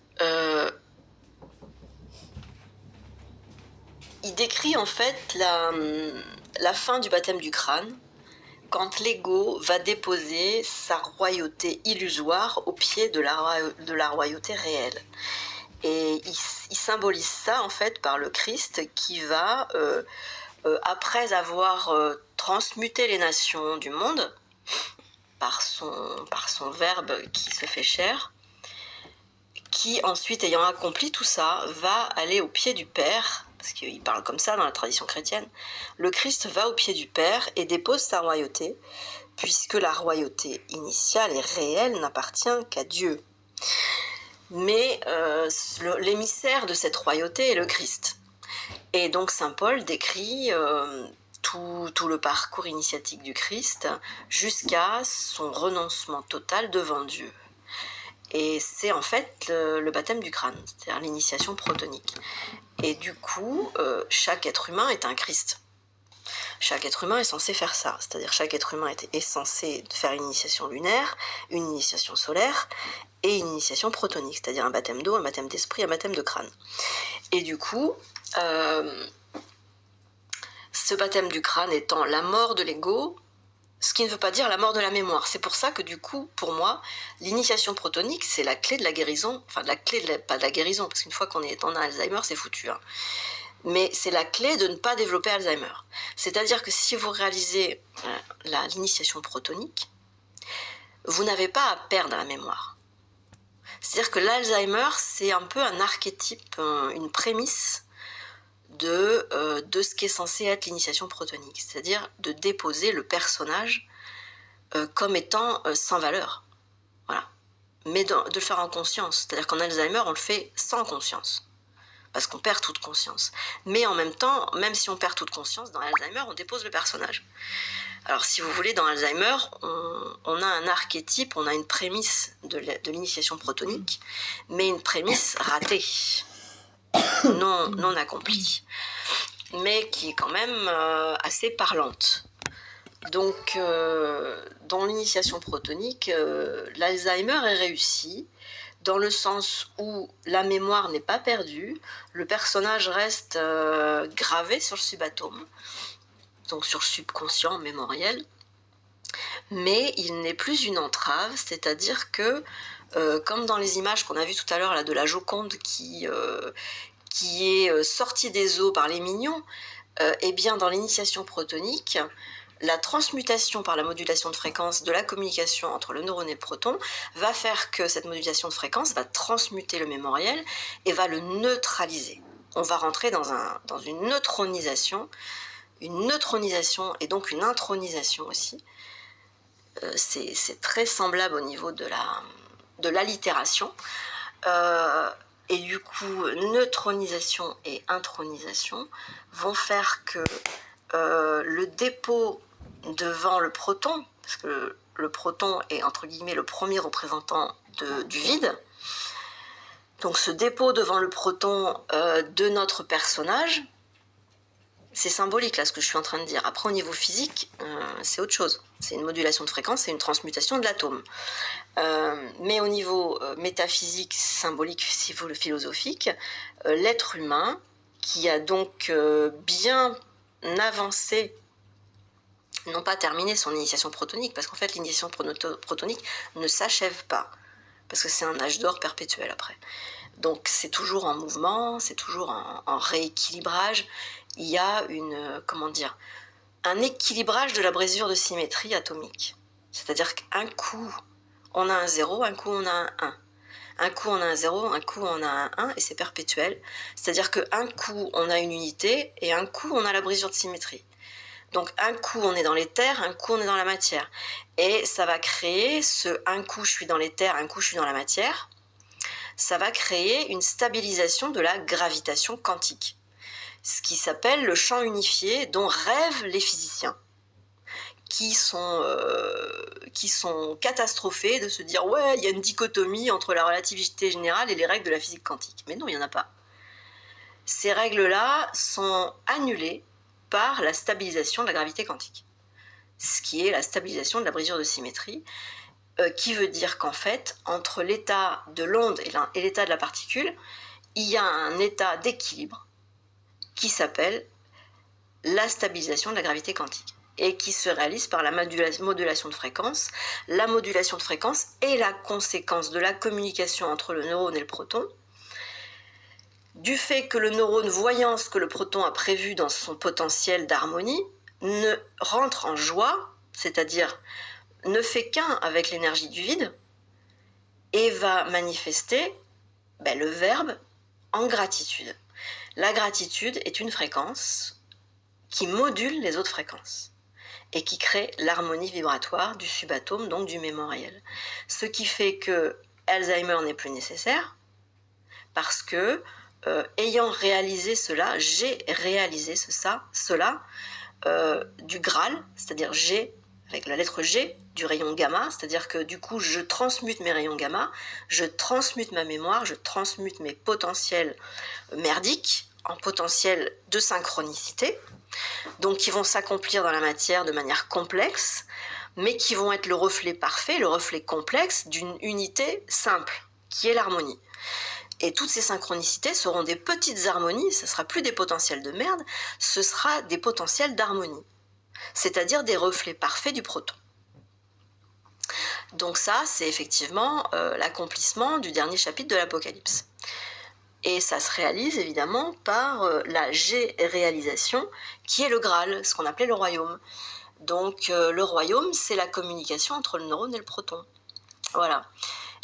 il décrit en fait la fin du baptême du crâne, quand l'ego va déposer sa royauté illusoire au pied de la royauté réelle. Et il symbolise ça en fait par le Christ qui va, après avoir transmuté les nations du monde par son verbe qui se fait chair, qui ensuite, ayant accompli tout ça, va aller au pied du Père, parce qu'il parle comme ça dans la tradition chrétienne. Le Christ va au pied du Père et dépose sa royauté, puisque la royauté initiale et réelle n'appartient qu'à Dieu. Mais l'émissaire de cette royauté est le Christ. Et donc Saint Paul décrit tout le parcours initiatique du Christ jusqu'à son renoncement total devant Dieu. Et c'est en fait le baptême du crâne, c'est-à-dire l'initiation protonique. Et du coup, chaque être humain est un Christ. Chaque être humain est censé faire ça, c'est-à-dire chaque être humain est censé faire une initiation lunaire, une initiation solaire et une initiation protonique, c'est-à-dire un baptême d'eau, un baptême d'esprit, un baptême de crâne. Et du coup, ce baptême du crâne étant la mort de l'ego, ce qui ne veut pas dire la mort de la mémoire. C'est pour ça que du coup, pour moi, l'initiation protonique, c'est la clé de la guérison, enfin pas de la guérison, parce qu'une fois qu'on a Alzheimer, c'est foutu. Mais c'est la clé de ne pas développer Alzheimer. C'est-à-dire que si vous réalisez l'initiation protonique, vous n'avez pas à perdre la mémoire. C'est-à-dire que l'Alzheimer, c'est un peu un archétype, une prémisse de ce qui est censé être l'initiation protonique, c'est-à-dire de déposer le personnage comme étant sans valeur. Voilà. Mais de le faire en conscience, c'est-à-dire qu'en Alzheimer, on le fait sans conscience, parce qu'on perd toute conscience. Mais en même temps, même si on perd toute conscience, dans Alzheimer, on dépose le personnage. Alors si vous voulez, dans Alzheimer, on a un archétype, on a une prémisse de l'initiation protonique, mais une prémisse ratée. Non accomplie, mais qui est quand même assez parlante. Donc, dans l'initiation protonique, l'Alzheimer est réussi, dans le sens où la mémoire n'est pas perdue, le personnage reste gravé sur le subatome, donc sur le subconscient mémoriel, mais il n'est plus une entrave, c'est-à-dire que, comme dans les images qu'on a vues tout à l'heure là, de la Joconde qui est sortie des eaux par les mignons, eh bien dans l'initiation protonique, la transmutation par la modulation de fréquence de la communication entre le neurone et le proton va faire que cette modulation de fréquence va transmuter le mémoriel et va le neutraliser. On va rentrer dans une neutronisation et donc une intronisation aussi. C'est très semblable au niveau de l'allitération. Et du coup, neutronisation et intronisation vont faire que le dépôt devant le proton, parce que le proton est entre guillemets le premier représentant du vide, donc ce dépôt devant le proton de notre personnage, c'est symbolique là ce que je suis en train de dire. Après au niveau physique, c'est autre chose. C'est une modulation de fréquence, c'est une transmutation de l'atome. Mais au niveau métaphysique, symbolique, philosophique, l'être humain, qui a donc bien avancé, non pas terminé son initiation protonique, parce qu'en fait l'initiation protonique ne s'achève pas, parce que c'est un âge d'or perpétuel après. Donc c'est toujours en mouvement, c'est toujours en rééquilibrage. Il y a un équilibrage de la brisure de symétrie atomique. C'est-à-dire qu'un coup, on a un 0, un coup, on a un 1. Un coup, on a un 0, un coup, on a un 1, et c'est perpétuel. C'est-à-dire qu'un coup, on a une unité, et un coup, on a la brisure de symétrie. Donc un coup, on est dans l'éther, un coup, on est dans la matière. Et ça va créer un coup, je suis dans l'éther, un coup, je suis dans la matière. Ça va créer une stabilisation de la gravitation quantique. Ce qui s'appelle le champ unifié dont rêvent les physiciens, qui sont catastrophés de se dire « ouais, il y a une dichotomie entre la relativité générale et les règles de la physique quantique ». Mais non, il n'y en a pas. Ces règles-là sont annulées par la stabilisation de la gravité quantique, ce qui est la stabilisation de la brisure de symétrie, qui veut dire qu'en fait, entre l'état de l'onde et l'état de la particule, il y a un état d'équilibre qui s'appelle la stabilisation de la gravité quantique et qui se réalise par la modulation de fréquence. La modulation de fréquence est la conséquence de la communication entre le neurone et le proton, du fait que le neurone, voyant ce que le proton a prévu dans son potentiel d'harmonie, ne rentre en joie, c'est-à-dire ne fait qu'un avec l'énergie du vide et va manifester le verbe en gratitude. La gratitude est une fréquence qui module les autres fréquences et qui crée l'harmonie vibratoire du subatome, donc du mémoriel. Ce qui fait que Alzheimer n'est plus nécessaire parce que, ayant réalisé cela, j'ai réalisé cela du Graal, c'est-à-dire G, avec la lettre G, du rayon gamma, c'est-à-dire que du coup je transmute mes rayons gamma, je transmute ma mémoire, je transmute mes potentiels merdiques en potentiels de synchronicité, donc qui vont s'accomplir dans la matière de manière complexe, mais qui vont être le reflet parfait, le reflet complexe d'une unité simple, qui est l'harmonie. Et toutes ces synchronicités seront des petites harmonies, ce ne sera plus des potentiels de merde, ce sera des potentiels d'harmonie, c'est-à-dire des reflets parfaits du proton. Donc ça, c'est effectivement l'accomplissement du dernier chapitre de l'Apocalypse. Et ça se réalise évidemment par la G-réalisation, qui est le Graal, ce qu'on appelait le royaume. Donc le royaume, c'est la communication entre le neurone et le proton. Voilà.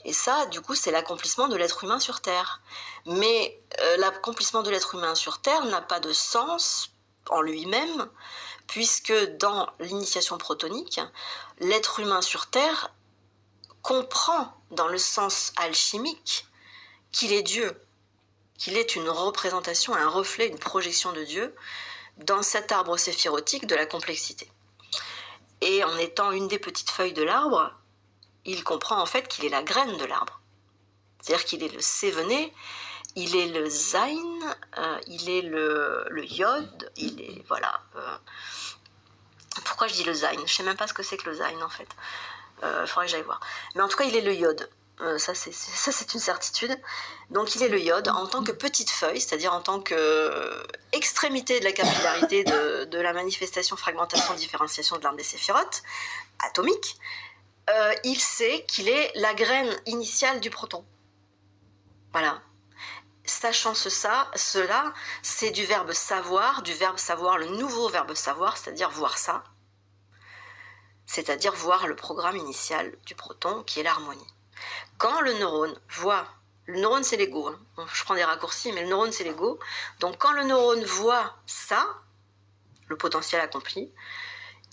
Et ça, du coup, c'est l'accomplissement de l'être humain sur Terre. Mais l'accomplissement de l'être humain sur Terre n'a pas de sens en lui-même, puisque dans l'initiation protonique, l'être humain sur Terre comprend, dans le sens alchimique, qu'il est Dieu, qu'il est une représentation, un reflet, une projection de Dieu dans cet arbre séphirotique de la complexité. Et en étant une des petites feuilles de l'arbre, il comprend en fait qu'il est la graine de l'arbre. C'est-à-dire qu'il est le sévené, il est le zayn, il est le yod, il est, voilà. Pourquoi je dis le zayn? Je ne sais même pas ce que c'est que le zayn en fait. Faudrait que j'aille voir. Mais en tout cas, il est le yod. Ça, c'est une certitude. Donc, il est le yod en tant que petite feuille, c'est-à-dire en tant qu'extrémité de la capillarité de la manifestation, fragmentation, différenciation de l'arbre des séphirotes, atomique. Il sait qu'il est la graine initiale du proton. Voilà. Sachant cela, c'est du verbe savoir, le nouveau verbe savoir, c'est-à-dire voir ça. c'est-à-dire voir le programme initial du proton qui est l'harmonie. Quand le neurone voit, le neurone c'est l'ego, hein. Je prends des raccourcis, mais le neurone c'est l'ego, donc quand le neurone voit ça, le potentiel accompli,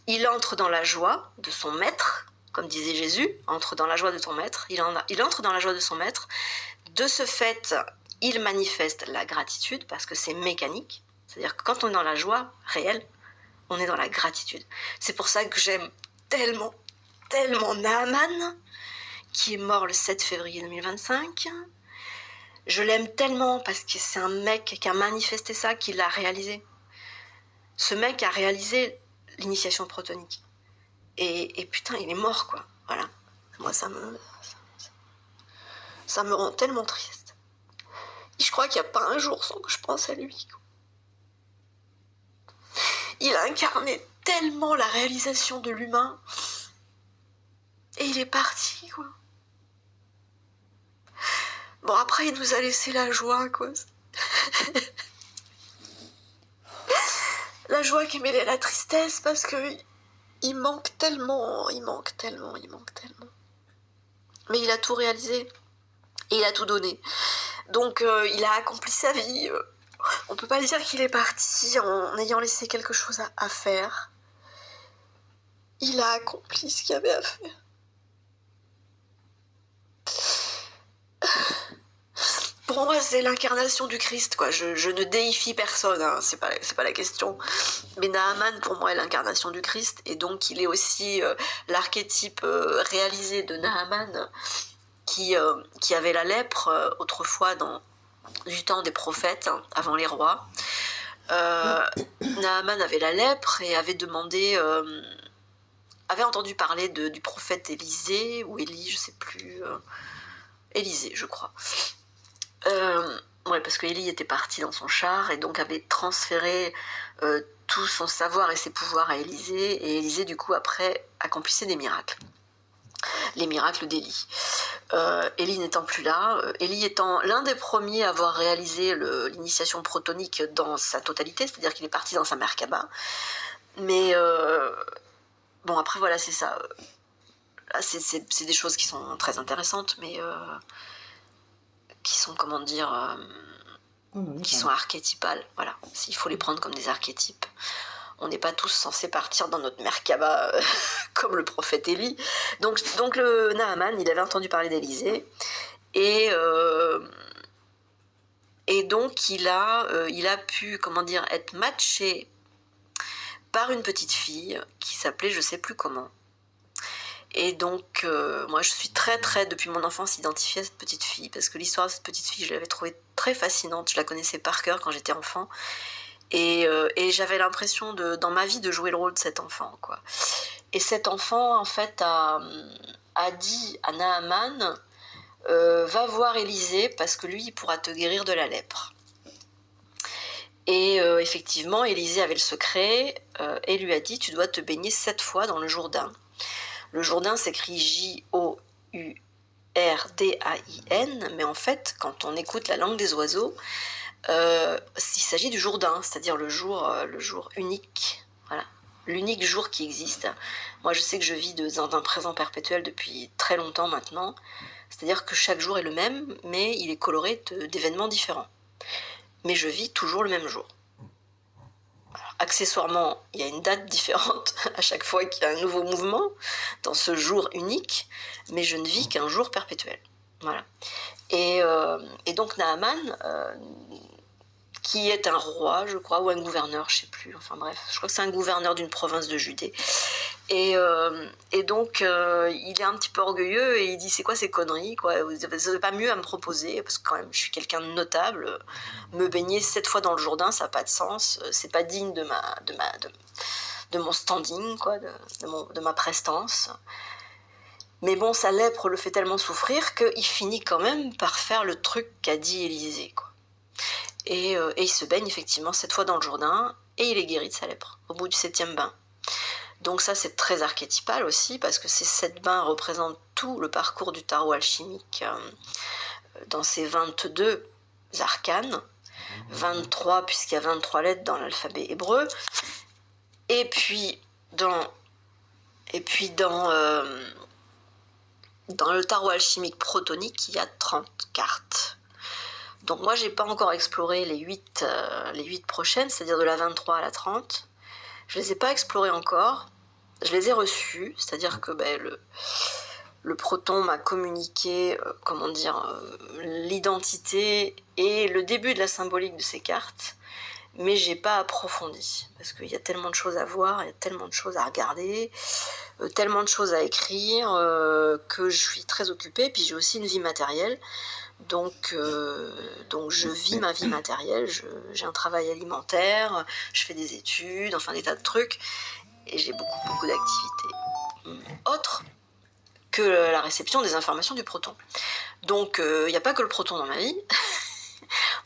il entre dans la joie de son maître, comme disait Jésus, entre dans la joie de ton maître, il entre dans la joie de son maître, de ce fait, il manifeste la gratitude, parce que c'est mécanique, c'est-à-dire que quand on est dans la joie réelle, on est dans la gratitude. C'est pour ça que j'aime tellement Naaman, qui est mort le 7 février 2025. Je l'aime tellement parce que c'est un mec qui a manifesté ça, qui l'a réalisé. Ce mec a réalisé l'initiation protonique. Et putain, il est mort, quoi. Voilà. Moi, ça me rend tellement triste. Et je crois qu'il n'y a pas un jour sans que je pense à lui, quoi. Il a incarné tellement la réalisation de l'humain. Et il est parti, quoi. Bon, après, il nous a laissé la joie, quoi. La joie qui est mêlée à la tristesse, parce que il manque tellement. Mais il a tout réalisé. Et il a tout donné. Donc, il a accompli sa vie. On peut pas dire qu'il est parti en ayant laissé quelque chose à faire. Il a accompli ce qu'il y avait à faire. Pour moi, c'est l'incarnation du Christ, quoi. Je ne déifie personne, hein. C'est pas la question. Mais Naaman, pour moi, est l'incarnation du Christ, et donc il est aussi l'archétype réalisé de Naaman, qui avait la lèpre autrefois du temps des prophètes, hein, avant les rois. Naaman avait la lèpre et avait demandé, avait entendu parler du prophète Élisée, ou Élie, je sais plus, Élisée, je crois. Ouais, parce que Élie était parti dans son char et donc avait transféré tout son savoir et ses pouvoirs à Élisée, et Élisée, du coup, après, accomplissait des miracles. Les miracles d'Élie. Élie n'étant plus là, Élie étant l'un des premiers à avoir réalisé l'initiation protonique dans sa totalité, c'est-à-dire qu'il est parti dans sa Merkaba. Mais bon, après, voilà, c'est ça. Là, c'est des choses qui sont très intéressantes, mais qui sont, comment dire, qui sont archétypales. Voilà, il faut les prendre comme des archétypes. On n'est pas tous censés partir dans notre Merkaba comme le prophète Élie. Donc le Naaman, il avait entendu parler d'Élisée, et donc il a pu, comment dire, être matché par une petite fille qui s'appelait je sais plus comment. Et donc, moi, je suis très, depuis mon enfance, identifiée à cette petite fille, parce que l'histoire de cette petite fille, je l'avais trouvée très fascinante. Je la connaissais par cœur quand j'étais enfant. Et j'avais l'impression, dans ma vie, de jouer le rôle de cet enfant, quoi. Et cet enfant, en fait, a dit à Naaman, va voir Élisée, parce que lui, il pourra te guérir de la lèpre. Et effectivement, Élisée avait le secret, et lui a dit, tu dois te baigner 7 fois dans le Jourdain. Le Jourdain s'écrit J-O-U-R-D-A-I-N, mais en fait, quand on écoute la langue des oiseaux, il s'agit du Jourdain, c'est-à-dire le jour unique, voilà, l'unique jour qui existe. Moi, je sais que je vis dans un présent perpétuel depuis très longtemps maintenant, c'est-à-dire que chaque jour est le même, mais il est coloré d'événements différents. Mais je vis toujours le même jour. Accessoirement, il y a une date différente à chaque fois qu'il y a un nouveau mouvement dans ce jour unique, mais je ne vis qu'un jour perpétuel. Voilà. Et donc Naaman, qui est un roi, je crois, ou un gouverneur, je ne sais plus, enfin bref, je crois que c'est un gouverneur d'une province de Judée. Et donc, il est un petit peu orgueilleux, et il dit, c'est quoi ces conneries, quoi, vous n'avez pas mieux à me proposer, parce que quand même, je suis quelqu'un de notable, me baigner 7 fois dans le Jourdain, ça n'a pas de sens, c'est pas digne de mon standing, quoi, de ma prestance. Mais bon, sa lèpre le fait tellement souffrir qu'il finit quand même par faire le truc qu'a dit Élisée, quoi. Et il se baigne effectivement 7 fois dans le Jourdain, et il est guéri de sa lèpre, au bout du 7e bain. Donc ça, c'est très archétypal aussi, parce que ces 7 bains représentent tout le parcours du tarot alchimique dans ces 22 arcanes, 23 puisqu'il y a 23 lettres dans l'alphabet hébreu, et puis dans Et puis dans le tarot alchimique protonique, il y a 30 cartes. Donc moi, j'ai pas encore exploré les 8 prochaines, c'est-à-dire de la 23 à la 30. Je les ai pas explorées encore. Je les ai reçues, c'est-à-dire que le proton m'a communiqué, l'identité et le début de la symbolique de ces cartes, mais j'ai pas approfondi, parce qu'il y a tellement de choses à voir, il y a tellement de choses à regarder, tellement de choses à écrire, que je suis très occupée, puis j'ai aussi une vie matérielle, donc je vis ma vie matérielle, j'ai un travail alimentaire, je fais des études, enfin des tas de trucs, et j'ai beaucoup d'activités autres que la réception des informations du proton. Donc il n'y a pas que le proton dans ma vie.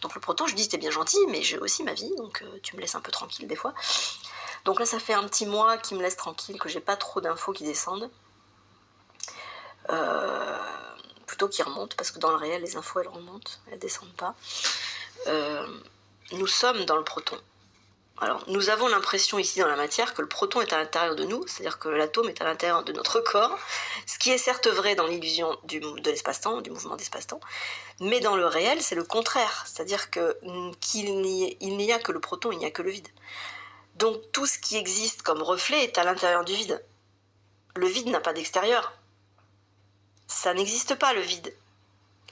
Donc le proton, je dis t'es bien gentil, mais j'ai aussi ma vie, donc tu me laisses un peu tranquille des fois. Donc là, ça fait un petit mois qu'il me laisse tranquille, que j'ai pas trop d'infos qui descendent. Plutôt qu'ils remontent, parce que dans le réel, les infos, elles remontent, elles descendent pas. Nous sommes dans le proton. Alors, nous avons l'impression ici dans la matière que le proton est à l'intérieur de nous, c'est-à-dire que l'atome est à l'intérieur de notre corps, ce qui est certes vrai dans l'illusion de l'espace-temps, du mouvement d'espace-temps, mais dans le réel, c'est le contraire, c'est-à-dire qu'il n'y a que le proton, il n'y a que le vide. Donc tout ce qui existe comme reflet est à l'intérieur du vide. Le vide n'a pas d'extérieur. Ça n'existe pas, le vide,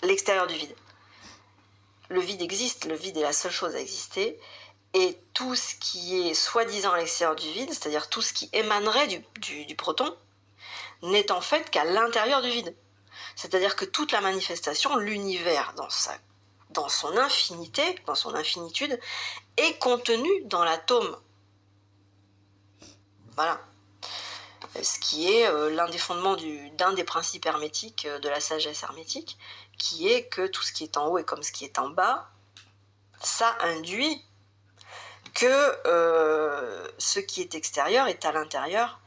l'extérieur du vide. Le vide existe, le vide est la seule chose à exister, et tout ce qui est soi-disant à l'extérieur du vide, c'est-à-dire tout ce qui émanerait du proton, n'est en fait qu'à l'intérieur du vide. C'est-à-dire que toute la manifestation, l'univers dans son infinité, dans son infinitude, est contenu dans l'atome. Voilà. Ce qui est l'un des fondements d'un des principes hermétiques de la sagesse hermétique, qui est que tout ce qui est en haut est comme ce qui est en bas. Ça induit que ce qui est extérieur est à l'intérieur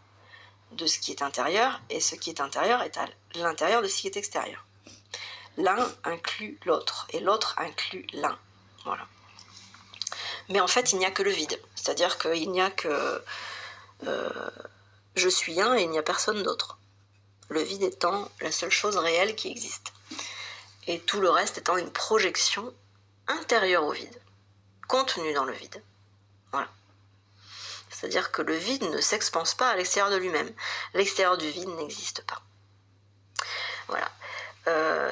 de ce qui est intérieur, et ce qui est intérieur est à l'intérieur de ce qui est extérieur. L'un inclut l'autre, et l'autre inclut l'un. Voilà. Mais en fait, il n'y a que le vide. C'est-à-dire qu'il n'y a que je suis un et il n'y a personne d'autre. Le vide étant la seule chose réelle qui existe. Et tout le reste étant une projection intérieure au vide, contenue dans le vide. Voilà. C'est-à-dire que le vide ne s'expanse pas à l'extérieur de lui-même. L'extérieur du vide n'existe pas. Voilà.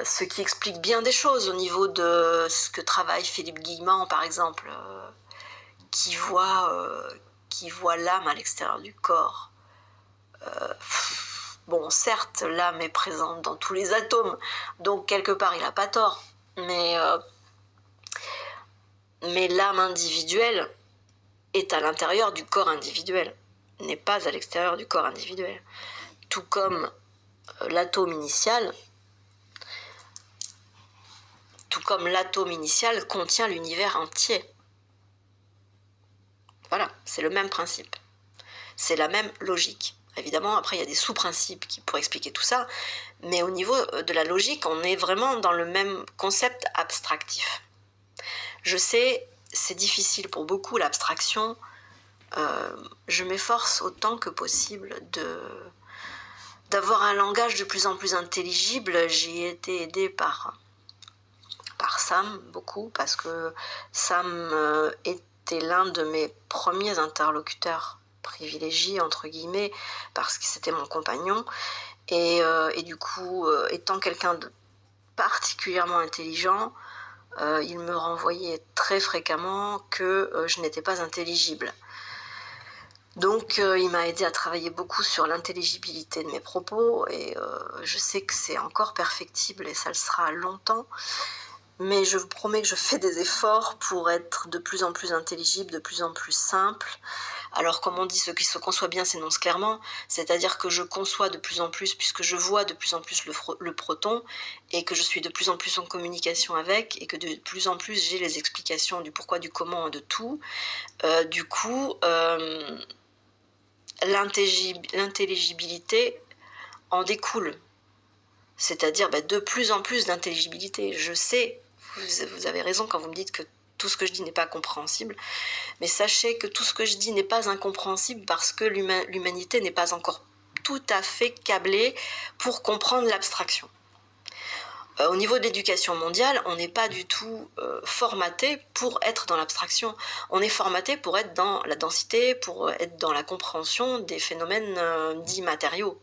Ce qui explique bien des choses au niveau de ce que travaille Philippe Guillemant, par exemple, qui voit l'âme à l'extérieur du corps. Bon, certes, l'âme est présente dans tous les atomes, donc quelque part, il n'a pas tort. Mais l'âme individuelle est à l'intérieur du corps individuel, n'est pas à l'extérieur du corps individuel. Tout comme l'atome initial contient l'univers entier. Voilà, c'est le même principe. C'est la même logique. Évidemment, après, il y a des sous-principes qui pourraient expliquer tout ça, mais au niveau de la logique, on est vraiment dans le même concept abstractif. Je sais, c'est difficile pour beaucoup, l'abstraction. Je m'efforce autant que possible d'avoir un langage de plus en plus intelligible. J'ai été aidée par Sam, beaucoup, parce que Sam était l'un de mes premiers interlocuteurs privilégiés, entre guillemets, parce que c'était mon compagnon. Et du coup, étant quelqu'un de particulièrement intelligent, il me renvoyait très fréquemment que je n'étais pas intelligible. Donc il m'a aidé à travailler beaucoup sur l'intelligibilité de mes propos, et je sais que c'est encore perfectible et ça le sera longtemps, mais je vous promets que je fais des efforts pour être de plus en plus intelligible, de plus en plus simple. Alors comme on dit, ce qui se conçoit bien s'énonce clairement, c'est-à-dire que je conçois de plus en plus puisque je vois de plus en plus le proton, et que je suis de plus en plus en communication avec, et que de plus en plus j'ai les explications du pourquoi, du comment et de tout. Du coup, l'intelligibilité en découle, c'est-à-dire de plus en plus d'intelligibilité. Je sais, vous avez raison quand vous me dites que tout ce que je dis n'est pas compréhensible, mais sachez que tout ce que je dis n'est pas incompréhensible parce que l'humanité n'est pas encore tout à fait câblés pour comprendre l'abstraction. Au niveau de l'éducation mondiale, on n'est pas du tout formaté pour être dans l'abstraction. On est formaté pour être dans la densité, pour être dans la compréhension des phénomènes dits matériaux.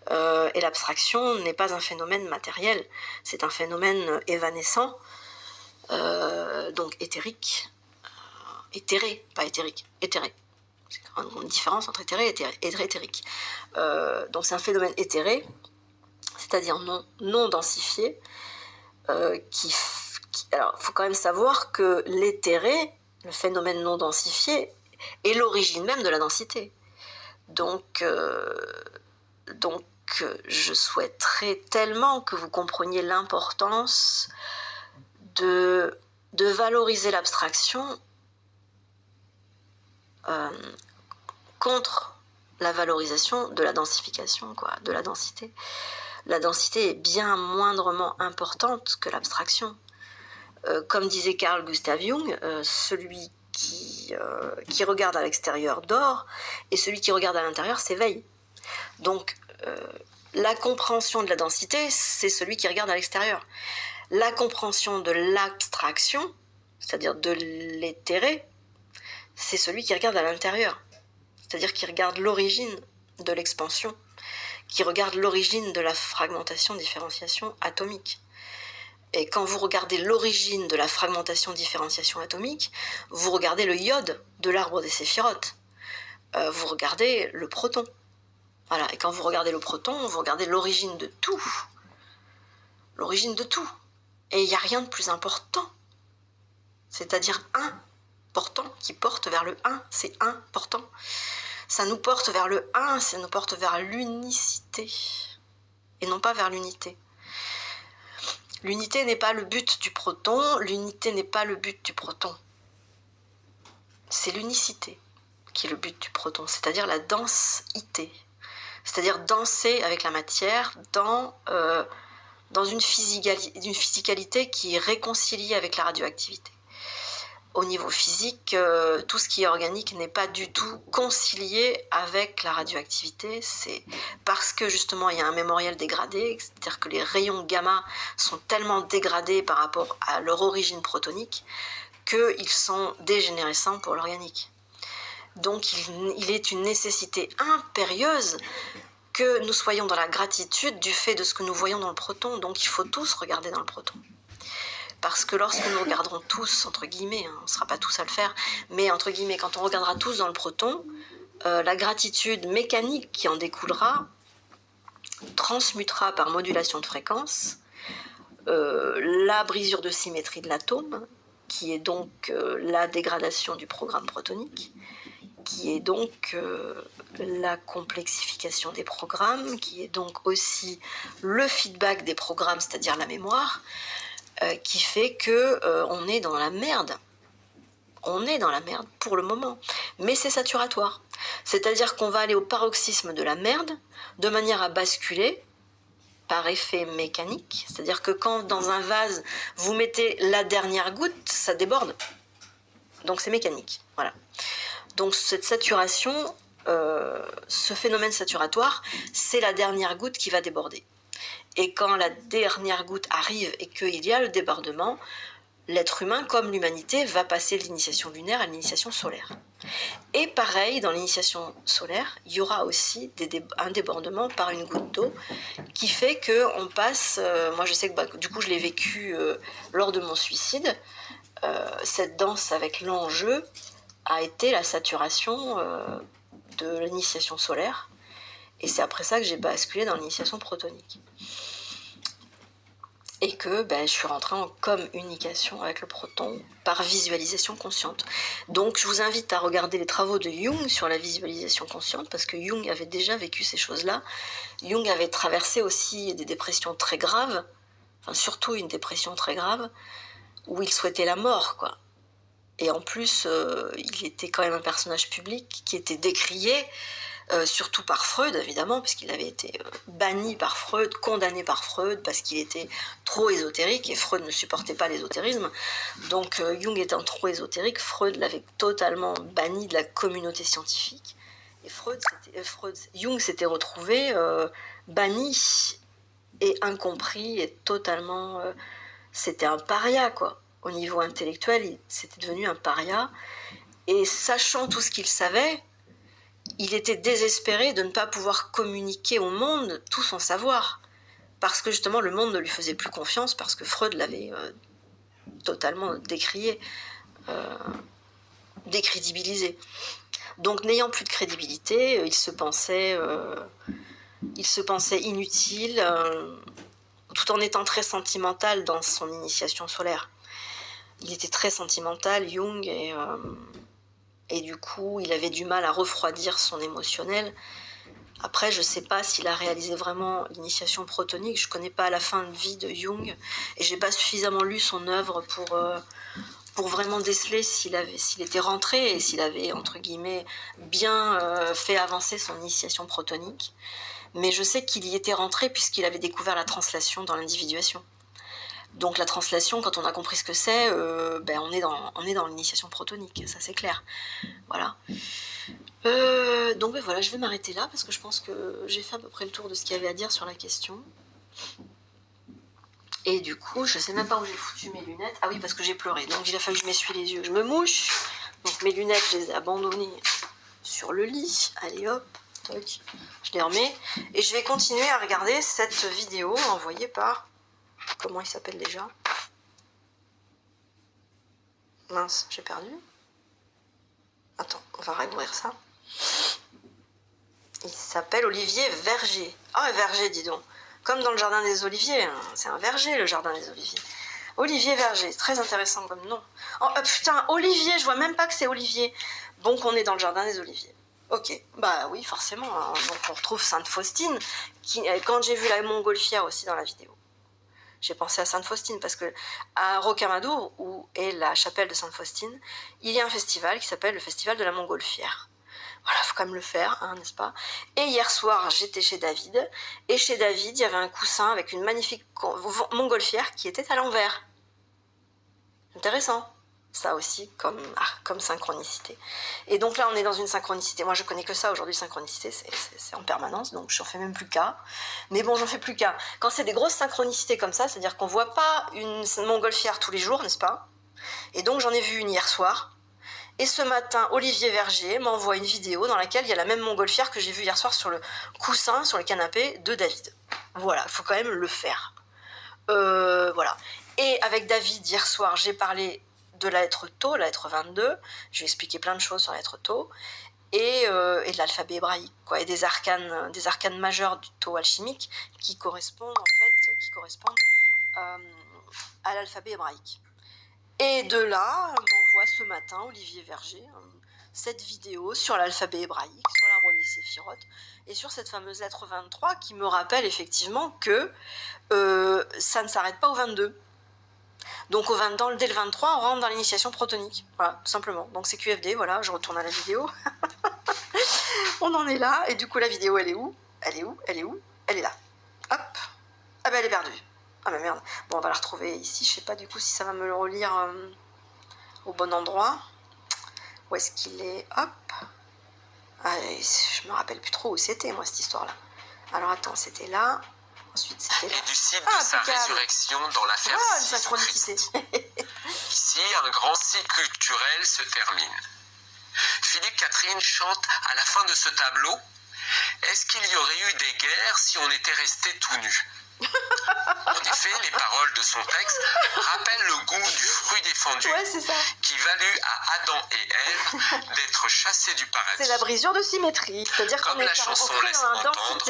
Et l'abstraction n'est pas un phénomène matériel, c'est un phénomène évanescent, donc éthérique, éthéré, pas éthérique, éthéré. C'est une différence entre éthéré et éthérique. Donc c'est un phénomène éthéré, c'est-à-dire non densifié, alors il faut quand même savoir que l'éthéré, le phénomène non densifié, est l'origine même de la densité. Donc je souhaiterais tellement que vous compreniez l'importance de valoriser l'abstraction contre la valorisation de la densification, de la densité. La densité est bien moindrement importante que l'abstraction. Comme disait Carl Gustav Jung, celui qui regarde à l'extérieur dort, et celui qui regarde à l'intérieur s'éveille. Donc, la compréhension de la densité, c'est celui qui regarde à l'extérieur. La compréhension de l'abstraction, c'est-à-dire de l'éthéré, c'est celui qui regarde à l'intérieur. C'est-à-dire qui regarde l'origine de l'expansion, qui regarde l'origine de la fragmentation-différenciation atomique. Et quand vous regardez l'origine de la fragmentation-différenciation atomique, vous regardez le iode de l'arbre des séphirotes. Vous regardez le proton. Voilà. Et quand vous regardez le proton, vous regardez l'origine de tout. L'origine de tout. Et il n'y a rien de plus important. C'est-à-dire important, qui porte vers le 1, c'est important. Ça nous porte vers le 1, ça nous porte vers l'unicité. Et non pas vers l'unité. L'unité n'est pas le but du proton, l'unité n'est pas le but du proton. C'est l'unicité qui est le but du proton, c'est-à-dire la densité. C'est-à-dire danser avec la matière dans une physicalité qui est réconciliée avec la radioactivité. Au niveau physique, tout ce qui est organique n'est pas du tout concilié avec la radioactivité. C'est parce que justement il y a un mémorial dégradé, c'est-à-dire que les rayons gamma sont tellement dégradés par rapport à leur origine protonique qu'ils sont dégénérescents pour l'organique. Donc il est une nécessité impérieuse que nous soyons dans la gratitude du fait de ce que nous voyons dans le proton. Donc il faut tous regarder dans le proton. Parce que lorsque nous regarderons tous, entre guillemets, on ne sera pas tous à le faire, mais entre guillemets, quand on regardera tous dans le proton, la gratitude mécanique qui en découlera transmutera par modulation de fréquence la brisure de symétrie de l'atome, qui est donc la dégradation du programme protonique, qui est donc la complexification des programmes, qui est donc aussi le feedback des programmes, c'est-à-dire la mémoire, qui fait que on est dans la merde. On est dans la merde pour le moment, mais c'est saturatoire. C'est-à-dire qu'on va aller au paroxysme de la merde de manière à basculer par effet mécanique. C'est-à-dire que quand dans un vase vous mettez la dernière goutte, ça déborde. Donc c'est mécanique. Voilà. Donc cette saturation, ce phénomène saturatoire, c'est la dernière goutte qui va déborder. Et quand la dernière goutte arrive et qu'il y a le débordement, l'être humain, comme l'humanité, va passer de l'initiation lunaire à l'initiation solaire. Et pareil, dans l'initiation solaire, il y aura aussi un débordement par une goutte d'eau qui fait qu'on passe... moi, je sais que du coup, je l'ai vécu lors de mon suicide. Cette danse avec l'enjeu a été la saturation de l'initiation solaire. Et c'est après ça que j'ai basculé dans l'initiation protonique. Et que je suis rentrée en communication avec le proton par visualisation consciente. Donc je vous invite à regarder les travaux de Jung sur la visualisation consciente, parce que Jung avait déjà vécu ces choses-là. Jung avait traversé aussi des dépressions très graves, enfin surtout une dépression très grave, où il souhaitait la mort, quoi. Et en plus, il était quand même un personnage public qui était décrié, surtout par Freud, évidemment, puisqu'il avait été banni par Freud, condamné par Freud, parce qu'il était trop ésotérique, et Freud ne supportait pas l'ésotérisme. Donc Jung étant trop ésotérique, Freud l'avait totalement banni de la communauté scientifique. Et Jung s'était retrouvé banni et incompris et totalement... c'était un paria, quoi. Au niveau intellectuel, c'était devenu un paria. Et sachant tout ce qu'il savait, il était désespéré de ne pas pouvoir communiquer au monde tout son savoir. Parce que justement, le monde ne lui faisait plus confiance, parce que Freud l'avait totalement décrié, décrédibilisé. Donc, n'ayant plus de crédibilité, il se pensait inutile, tout en étant très sentimental dans son initiation solaire. Il était très sentimental, Jung, et du coup, il avait du mal à refroidir son émotionnel. Après, je ne sais pas s'il a réalisé vraiment l'initiation protonique. Je ne connais pas la fin de vie de Jung, et je n'ai pas suffisamment lu son œuvre pour vraiment déceler s'il était rentré et s'il avait, entre guillemets, bien fait avancer son initiation protonique. Mais je sais qu'il y était rentré puisqu'il avait découvert la translation dans l'individuation. Donc la translation, quand on a compris ce que c'est, on est dans l'initiation protonique, ça c'est clair. Voilà. Donc voilà, je vais m'arrêter là parce que je pense que j'ai fait à peu près le tour de ce qu'il y avait à dire sur la question. Et du coup, je sais même pas où j'ai foutu mes lunettes. Ah oui, parce que j'ai pleuré, donc il a fallu que je m'essuie les yeux. Je me mouche. Donc mes lunettes, je les ai abandonnées sur le lit. Allez hop, toc, je les remets. Et je vais continuer à regarder cette vidéo envoyée par... Comment il s'appelle déjà? Mince, j'ai perdu. Attends, on va réouvrir ça. Il s'appelle Olivier Verger. Ah, Verger, dis donc. Comme dans le jardin des Oliviers. Hein. C'est un verger, le jardin des Oliviers. Olivier Verger, très intéressant comme nom. Oh putain, Olivier, je vois même pas que c'est Olivier. Donc on est dans le jardin des Oliviers. Ok, bah oui, forcément. Hein. Donc on retrouve Sainte Faustine, qui, quand j'ai vu la montgolfière aussi dans la vidéo, j'ai pensé à Sainte Faustine parce que à Rocamadour, où est la chapelle de Sainte Faustine, il y a un festival qui s'appelle le Festival de la Montgolfière. Voilà, faut quand même le faire, hein, n'est-ce pas? Et hier soir, j'étais chez David, et chez David, il y avait un coussin avec une magnifique montgolfière qui était à l'envers. Intéressant. Ça aussi, comme synchronicité. Et donc là, on est dans une synchronicité. Moi, je connais que ça aujourd'hui, synchronicité, c'est en permanence, donc j'en fais même plus qu'à. Mais bon, j'en fais plus qu'à. Quand c'est des grosses synchronicités comme ça, c'est-à-dire qu'on voit pas une montgolfière tous les jours, n'est-ce pas? Et donc, j'en ai vu une hier soir. Et ce matin, Olivier Verger m'envoie une vidéo dans laquelle il y a la même montgolfière que j'ai vue hier soir sur le coussin, sur le canapé de David. Voilà, il faut quand même le faire. Voilà. Et avec David, hier soir, j'ai parlé de la lettre Tau, la lettre 22. Je vais expliquer plein de choses sur la lettre Tau. Et de l'alphabet hébraïque, quoi, et des arcanes majeurs du Tau alchimique qui correspondent à l'alphabet hébraïque. Et de là, m'envoie ce matin Olivier Verger cette vidéo sur l'alphabet hébraïque, sur l'arbre des séphirotes, et sur cette fameuse lettre 23 qui me rappelle effectivement que ça ne s'arrête pas au 22. Donc dès le 23, on rentre dans l'initiation protonique. Voilà, tout simplement. Donc c'est QFD, voilà, je retourne à la vidéo. On en est là, et du coup la vidéo elle est où? Elle est là. Hop. Ah ben elle est perdue. Ah ben merde. Bon, on va la retrouver ici, je sais pas du coup si ça va me le relire au bon endroit. Où est-ce qu'il est? Hop. Ah, je me rappelle plus trop où c'était moi cette histoire là. Alors attends, c'était là. Ensuite c'était là. Et du cycle de sa résurrection dans l'affaire Jésus-Christ. Ici, un grand cycle culturel se termine. Philippe Catherine chante à la fin de ce tableau: est-ce qu'il y aurait eu des guerres si on était resté tout nu? En effet, les paroles de son texte rappellent le goût du fruit défendu qui valut à Adam et Ève d'être chassés du paradis. C'est la brisure de symétrie, c'est-à-dire comme la chanson laisse entendre,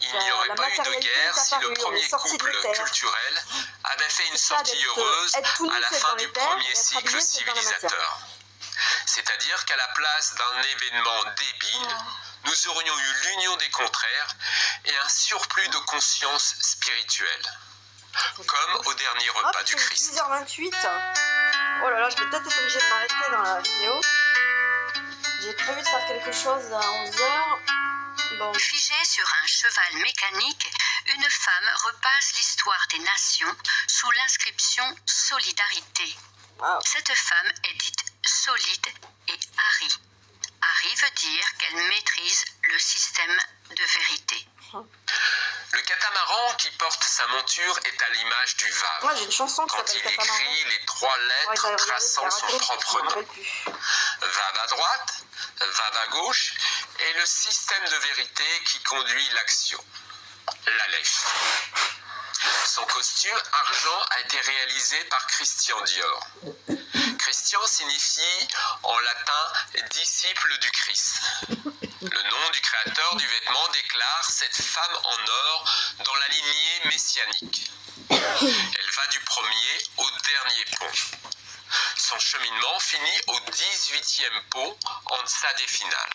il n'y aurait pas eu de guerre si le premier couple culturel avait fait une sortie heureuse à la fin du premier cycle civilisateur. C'est-à-dire qu'à la place d'un événement débile, nous aurions eu l'union des contraires et un surplus de conscience spirituelle, comme au dernier repas du Christ. 10h28. Oh là là, je vais peut-être être obligée de m'arrêter dans la vidéo. J'ai prévu de faire quelque chose à 11h. Bon. Figée sur un cheval mécanique, une femme repasse l'histoire des nations sous l'inscription Solidarité. Wow. Cette femme est dite solide et Harry. Paris veut dire qu'elle maîtrise le système de vérité. Le catamaran qui porte sa monture est à l'image du Vave. Moi, j'ai une chanson qui quand s'appelle il Catamaran. écrit les 3 lettres traçant son propre nom. Vave à droite, Vave à gauche, et le système de vérité qui conduit l'action. L'Aleph. Son costume argent a été réalisé par Christian Dior. Christian signifie en latin disciple du Christ. Le nom du créateur du vêtement déclare cette femme en or dans la lignée messianique. Elle va du premier au dernier pont. Son cheminement finit au 18e pont en deçà des finales.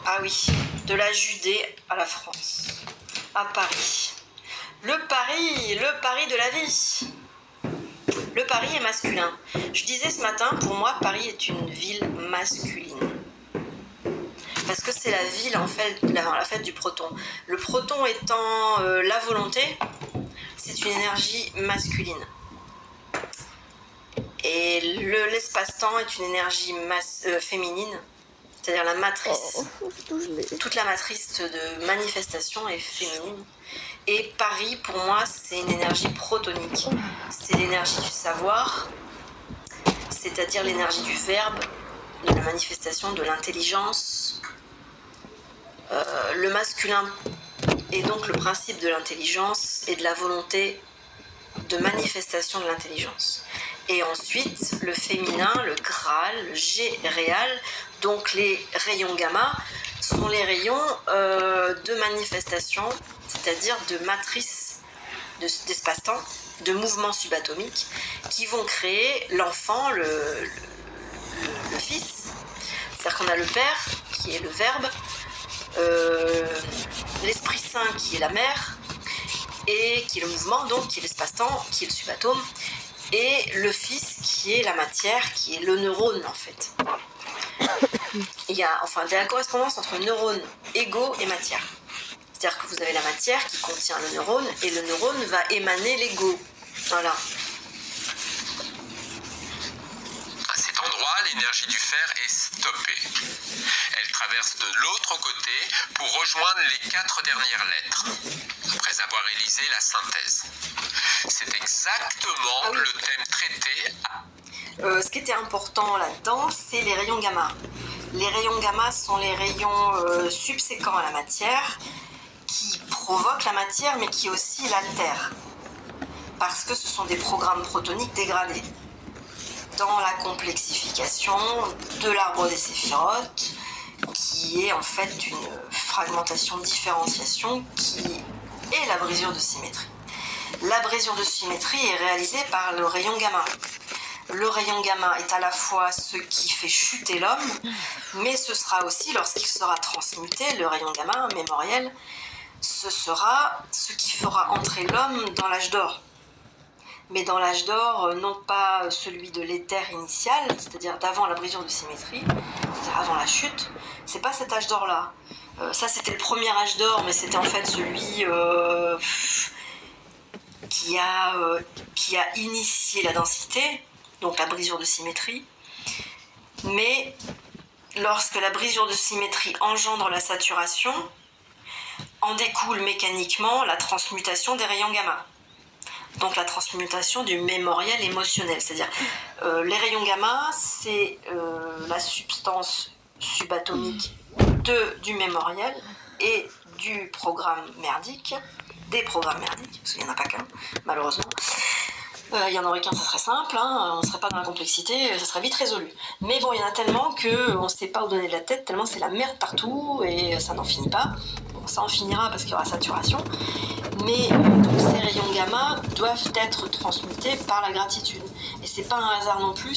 Ah oui, de la Judée à la France, à Paris. Le Paris de la vie. Le Paris est masculin. Je disais ce matin, pour moi, Paris est une ville masculine. Parce que c'est la ville, en fait, la fête du proton. Le proton étant la volonté, c'est une énergie masculine. Et l'espace-temps est une énergie féminine. C'est-à-dire la matrice, toute la matrice de manifestation est féminine. Et Paris, pour moi, c'est une énergie protonique. C'est l'énergie du savoir, c'est-à-dire l'énergie du verbe, de la manifestation, de l'intelligence. Le masculin est donc le principe de l'intelligence et de la volonté de manifestation de l'intelligence. Et ensuite, le féminin, le Graal, le G réal, donc les rayons gamma, sont les rayons de manifestation, c'est-à-dire de matrice d'espace-temps, de mouvements subatomiques, qui vont créer l'enfant, le fils. C'est-à-dire qu'on a le père, qui est le verbe, l'Esprit Saint, qui est la mère, et qui est le mouvement, donc qui est l'espace-temps, qui est le subatome, et le fils qui est la matière, qui est le neurone en fait. Il y a de la correspondance entre neurone, ego et matière. C'est-à-dire que vous avez la matière qui contient le neurone et le neurone va émaner l'ego. Voilà. À cet endroit, l'énergie du fer est stoppée. Elle traverse de l'autre côté pour rejoindre les 4 dernières lettres, après avoir réalisé la synthèse. C'est exactement le thème traité. Ce qui était important là-dedans, c'est les rayons gamma. Les rayons gamma sont les rayons subséquents à la matière, qui provoquent la matière, mais qui aussi l'altèrent. Parce que ce sont des programmes protoniques dégradés. Dans la complexification de l'arbre des séphirotes, qui est en fait une fragmentation, différenciation, qui est la brisure de symétrie. La brisure de symétrie est réalisée par le rayon gamma. Le rayon gamma est à la fois ce qui fait chuter l'homme, mais ce sera aussi, lorsqu'il sera transmuté, le rayon gamma mémoriel, ce sera ce qui fera entrer l'homme dans l'âge d'or. Mais dans l'âge d'or, non pas celui de l'éther initial, c'est-à-dire d'avant la brisure de symétrie, c'est-à-dire avant la chute, c'est pas cet âge d'or-là. Ça, c'était le premier âge d'or, mais c'était en fait celui qui a initié la densité, donc la brisure de symétrie. Mais lorsque la brisure de symétrie engendre la saturation, en découle mécaniquement la transmutation des rayons gamma. Donc la transmutation du mémoriel émotionnel. C'est-à-dire, les rayons gamma, c'est la substance subatomique du mémoriel et du programme merdique, des programmes merdiques, parce qu'il n'y en a pas qu'un, malheureusement. Il y en aurait qu'un, ça serait simple, on ne serait pas dans la complexité, ça serait vite résolu. Mais bon, il y en a tellement qu'on ne sait pas où donner de la tête, tellement c'est la merde partout et ça n'en finit pas. Bon, ça en finira parce qu'il y aura saturation. Mais donc, ces rayons gamma doivent être transmutés par la gratitude. Et c'est pas un hasard non plus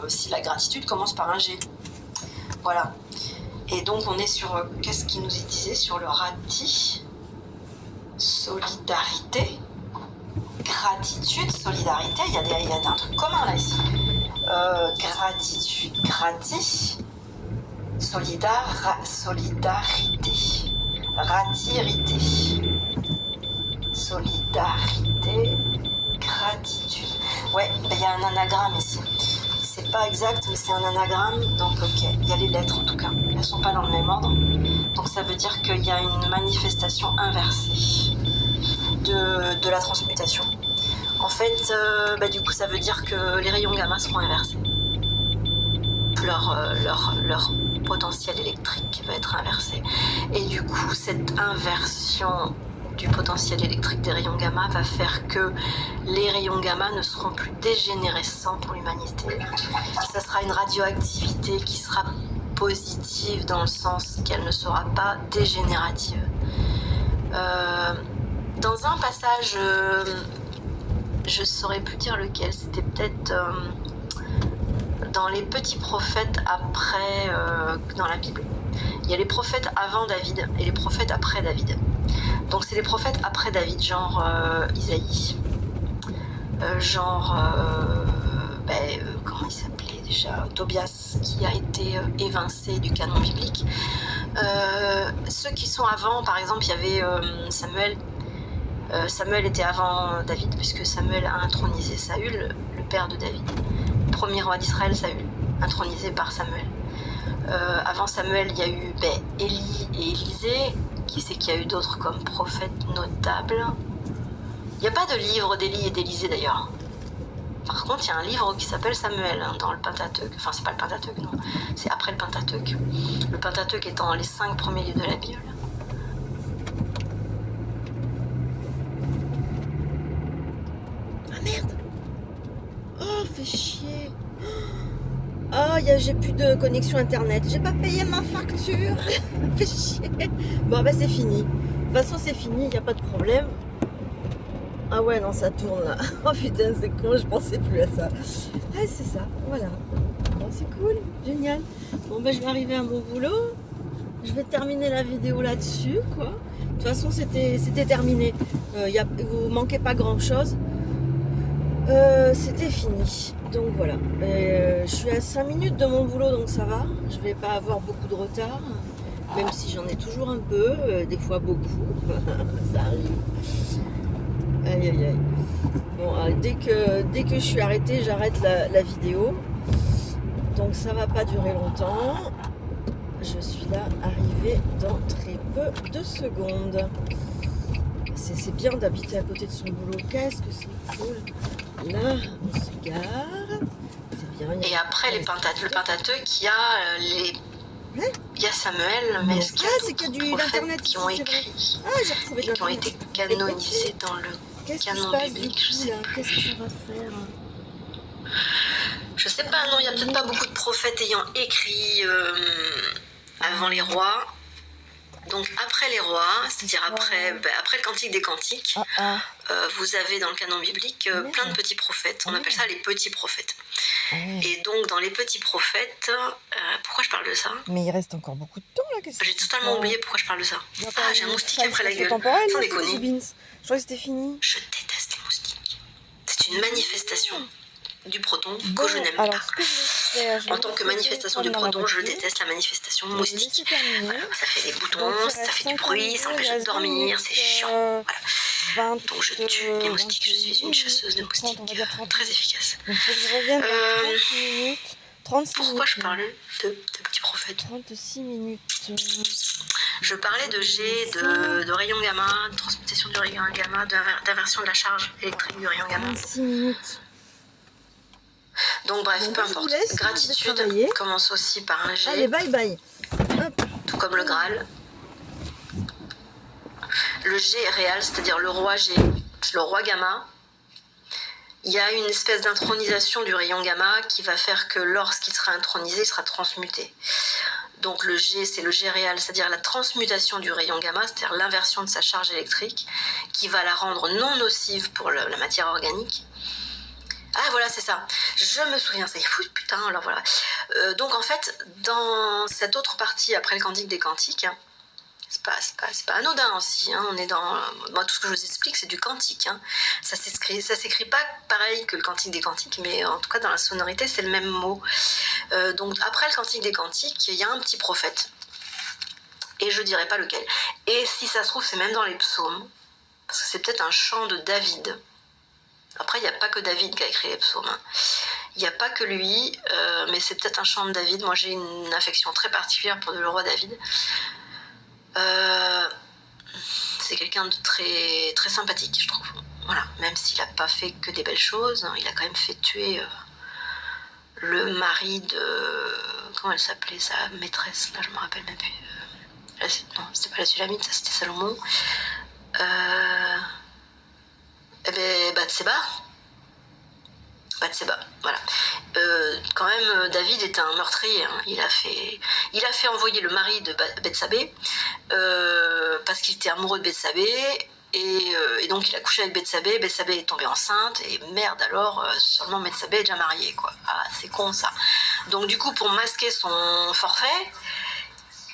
si la gratitude commence par un G. Voilà. Et donc on est sur, qu'est-ce qu'il nous est disait sur le rati? Solidarité. Gratitude, solidarité, il y a un truc commun là ici. Gratitude, solidarité, ratirité, solidarité, gratitude. Ouais, il y a un anagramme ici. C'est pas exact, mais c'est un anagramme, donc ok, il y a les lettres en tout cas. Elles sont pas dans le même ordre. Donc ça veut dire qu'il y a une manifestation inversée de la transmutation. En fait, du coup, ça veut dire que les rayons gamma seront inversés. Leur potentiel électrique va être inversé. Et du coup, cette inversion du potentiel électrique des rayons gamma va faire que les rayons gamma ne seront plus dégénérescents pour l'humanité. Ça sera une radioactivité qui sera positive dans le sens qu'elle ne sera pas dégénérative. Dans un passage, je saurais plus dire lequel, c'était peut-être dans les petits prophètes après, dans la Bible. Il y a les prophètes avant David et les prophètes après David. Donc c'est les prophètes après David, genre Isaïe, comment il s'appelait déjà, Tobias, qui a été évincé du canon biblique. Ceux qui sont avant, par exemple, il y avait Samuel. Samuel était avant David, puisque Samuel a intronisé Saül, le père de David. Premier roi d'Israël, Saül, intronisé par Samuel. Avant Samuel, il y a eu Élie et Élisée. Qui c'est qu'il y a eu d'autres comme prophètes notables? Il n'y a pas de livre d'Élie et d'Élisée d'ailleurs. Par contre, il y a un livre qui s'appelle Samuel dans le Pentateuque. Enfin, c'est pas le Pentateuque, non. C'est après le Pentateuque. Le Pentateuque étant les 5 premiers livres de la Bible. Ah merde! Oh, fait chier! Oh, j'ai plus de connexion internet. J'ai pas payé ma facture. Fait chier. Bon, c'est fini. De toute façon, c'est fini, il n'y a pas de problème. Ah ouais, non, ça tourne là. Oh putain, c'est con, je pensais plus à ça. Ah, c'est ça, voilà. Bon, c'est cool, génial. Bon, je vais arriver à mon boulot. Je vais terminer la vidéo là-dessus, quoi. De toute façon, c'était terminé. Vous manquez pas grand-chose. C'était fini. Donc voilà. Je suis à 5 minutes de mon boulot, donc ça va. Je vais pas avoir beaucoup de retard. Même si j'en ai toujours un peu, des fois beaucoup. Ça arrive. Aïe aïe aïe. Bon, dès que je suis arrêtée, j'arrête la vidéo. Donc ça va pas durer longtemps. Je suis là, arrivée dans très peu de secondes. C'est bien d'habiter à côté de son boulot. Qu'est-ce que c'est cool. Là, on se gare. C'est bien. Et après le Pentateuque, il y a il y a Samuel, mais est-ce qu'il y a d'autres prophètes qui ont écrit et qui ont été canonisés dans le canon biblique? Je sais plus. Qu'est-ce que ça va faire? Je sais pas, non, il n'y a peut-être pas beaucoup de prophètes ayant écrit avant les rois. Donc après les rois, c'est-à-dire après le Cantique des Cantiques, vous avez dans le canon biblique plein de petits prophètes. On appelle ça les petits prophètes. Et donc dans les petits prophètes, pourquoi je parle de ça? Mais il reste encore beaucoup de temps là. J'ai totalement oublié pourquoi je parle de ça. J'ai un moustique après la gueule. Sans déconner. Je crois que c'était fini. Je déteste les moustiques. C'est une manifestation du proton que je n'aime pas. En tant que manifestation du proton, je déteste la manifestation moustique. Voilà, ça fait des boutons, ça fait du bruit, ça empêche de dormir, c'est chiant. Voilà. Donc je tue les moustiques, je suis une chasseuse de moustiques très efficace. Pourquoi je parle de petits prophètes? 36 minutes. Je parlais de G, de rayon gamma, de transmutation du rayon gamma, d'inversion de la charge électrique du rayon gamma. 36 minutes. Donc bref, peu importe. Gratitude commence aussi par un G. Allez, bye bye. Hop. Tout comme le Graal. Le G est réel, c'est-à-dire le roi G, le roi gamma. Il y a une espèce d'intronisation du rayon gamma qui va faire que lorsqu'il sera intronisé, il sera transmuté. Donc le G, c'est le G réel, c'est-à-dire la transmutation du rayon gamma, c'est-à-dire l'inversion de sa charge électrique, qui va la rendre non nocive pour la matière organique. Ah voilà, c'est ça. Je me souviens, ça y est, putain, alors voilà. Donc en fait, dans cette autre partie, après le Cantique des Cantiques, c'est pas anodin aussi, hein, on est dans... Moi, tout ce que je vous explique, c'est du cantique. Hein. Ça s'écrit pas pareil que le Cantique des Cantiques, mais en tout cas, dans la sonorité, c'est le même mot. Donc après le Cantique des Cantiques, il y a un petit prophète. Et je dirais pas lequel. Et si ça se trouve, c'est même dans les psaumes. Parce que c'est peut-être un chant de David. Après, il n'y a pas que David qui a écrit les psaumes. Hein. Il n'y a pas que lui, mais c'est peut-être un chant de David. Moi, j'ai une affection très particulière pour le roi David. C'est quelqu'un de très, très sympathique, je trouve. Voilà, même s'il n'a pas fait que des belles choses, hein, il a quand même fait tuer le mari de... Comment elle s'appelait, sa maîtresse, là, je me rappelle même plus. Non, c'était pas la Sulamite, ça c'était Salomon. Bathséba, voilà. Quand même, David était un meurtrier. Hein. Il a fait envoyer le mari de Bethsabée parce qu'il était amoureux de Bethsabée. Et donc il a couché avec Bethsabée. Bethsabée est tombée enceinte. Et merde alors, seulement Bethsabée est déjà mariée, quoi. Ah, c'est con ça. Donc du coup, pour masquer son forfait,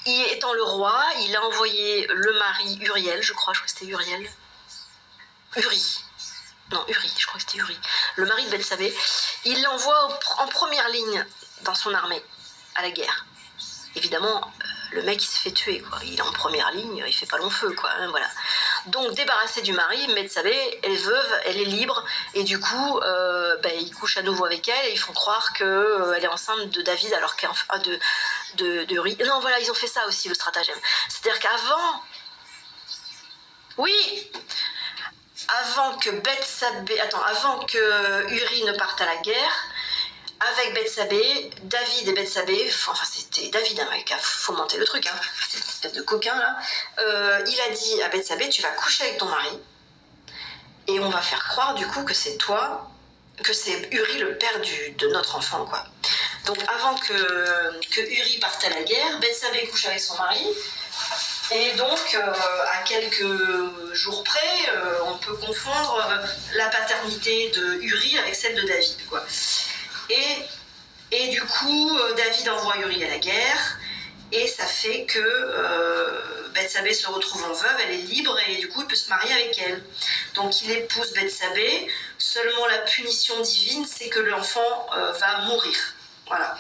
étant le roi, il a envoyé le mari Uriel, je crois que c'était Uriel. Uri, je crois que c'était Uri. Le mari de Bethsabée, il l'envoie en première ligne dans son armée, à la guerre. Évidemment, le mec il se fait tuer, quoi. Il est en première ligne, il fait pas long feu, quoi. Hein, voilà. Donc débarrassé du mari, Bethsabée, elle est veuve, elle est libre, et du coup, il couche à nouveau avec elle, et ils font croire qu'elle est enceinte de David, alors qu'elle de Uri. Non, voilà, ils ont fait ça aussi, le stratagème. C'est-à-dire qu'avant... Oui, avant que Uri ne parte à la guerre, avec Bethsabée, David et Bethsabée, enfin c'était David hein, qui a fomenté le truc, hein, cette espèce de coquin là, il a dit à Bethsabée, tu vas coucher avec ton mari, et on va faire croire du coup que c'est toi, que c'est Uri le père de notre enfant, quoi. Donc avant que Uri parte à la guerre, Bethsabée couche avec son mari, et donc à quelques jours près, on peut confondre la paternité de Uri avec celle de David, quoi. Et du coup, David envoie Uri à la guerre, et ça fait que Bethsabée se retrouve en veuve, elle est libre, et du coup il peut se marier avec elle. Donc il épouse Bethsabée, seulement la punition divine, c'est que l'enfant va mourir. Voilà.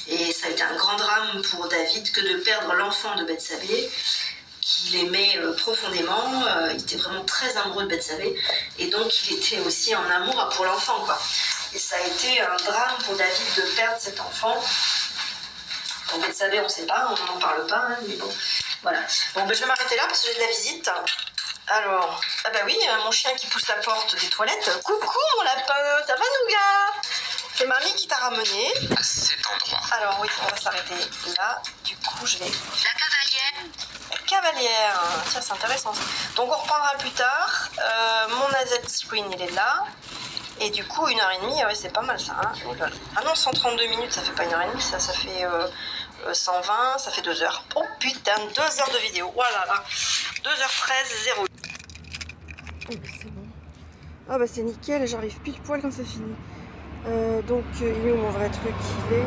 Et ça a été un grand drame pour David que de perdre l'enfant de Bethsabée, qu'il aimait profondément, il était vraiment très amoureux de Bethsabée, et donc il était aussi en amour pour l'enfant, quoi. Et ça a été un drame pour David de perdre cet enfant. Bon, Bethsabée, on ne sait pas, on n'en parle pas, hein, mais bon, voilà. Bon, je vais m'arrêter là parce que j'ai de la visite. Alors, ah bah oui, mon chien qui pousse la porte des toilettes. Coucou mon lapin, ça va Nougat? C'est mamie qui t'a ramené. À cet endroit. Alors oui, on va s'arrêter là. Du coup, je vais... La cavalière. La cavalière. Tiens, c'est intéressant. Donc on reprendra plus tard. Mon AZ screen, il est là. Et du coup, 1h30, ouais, c'est pas mal ça. Hein. Ah non, 132 minutes, ça fait pas 1h30, ça fait 120, ça fait 2 heures. Oh putain, 2 heures de vidéo. Voilà, là. 2h13, 0. Oh, bah c'est bon. Ah bah c'est nickel, j'arrive pile poil quand c'est fini. Donc, il est où mon vrai truc? Il est...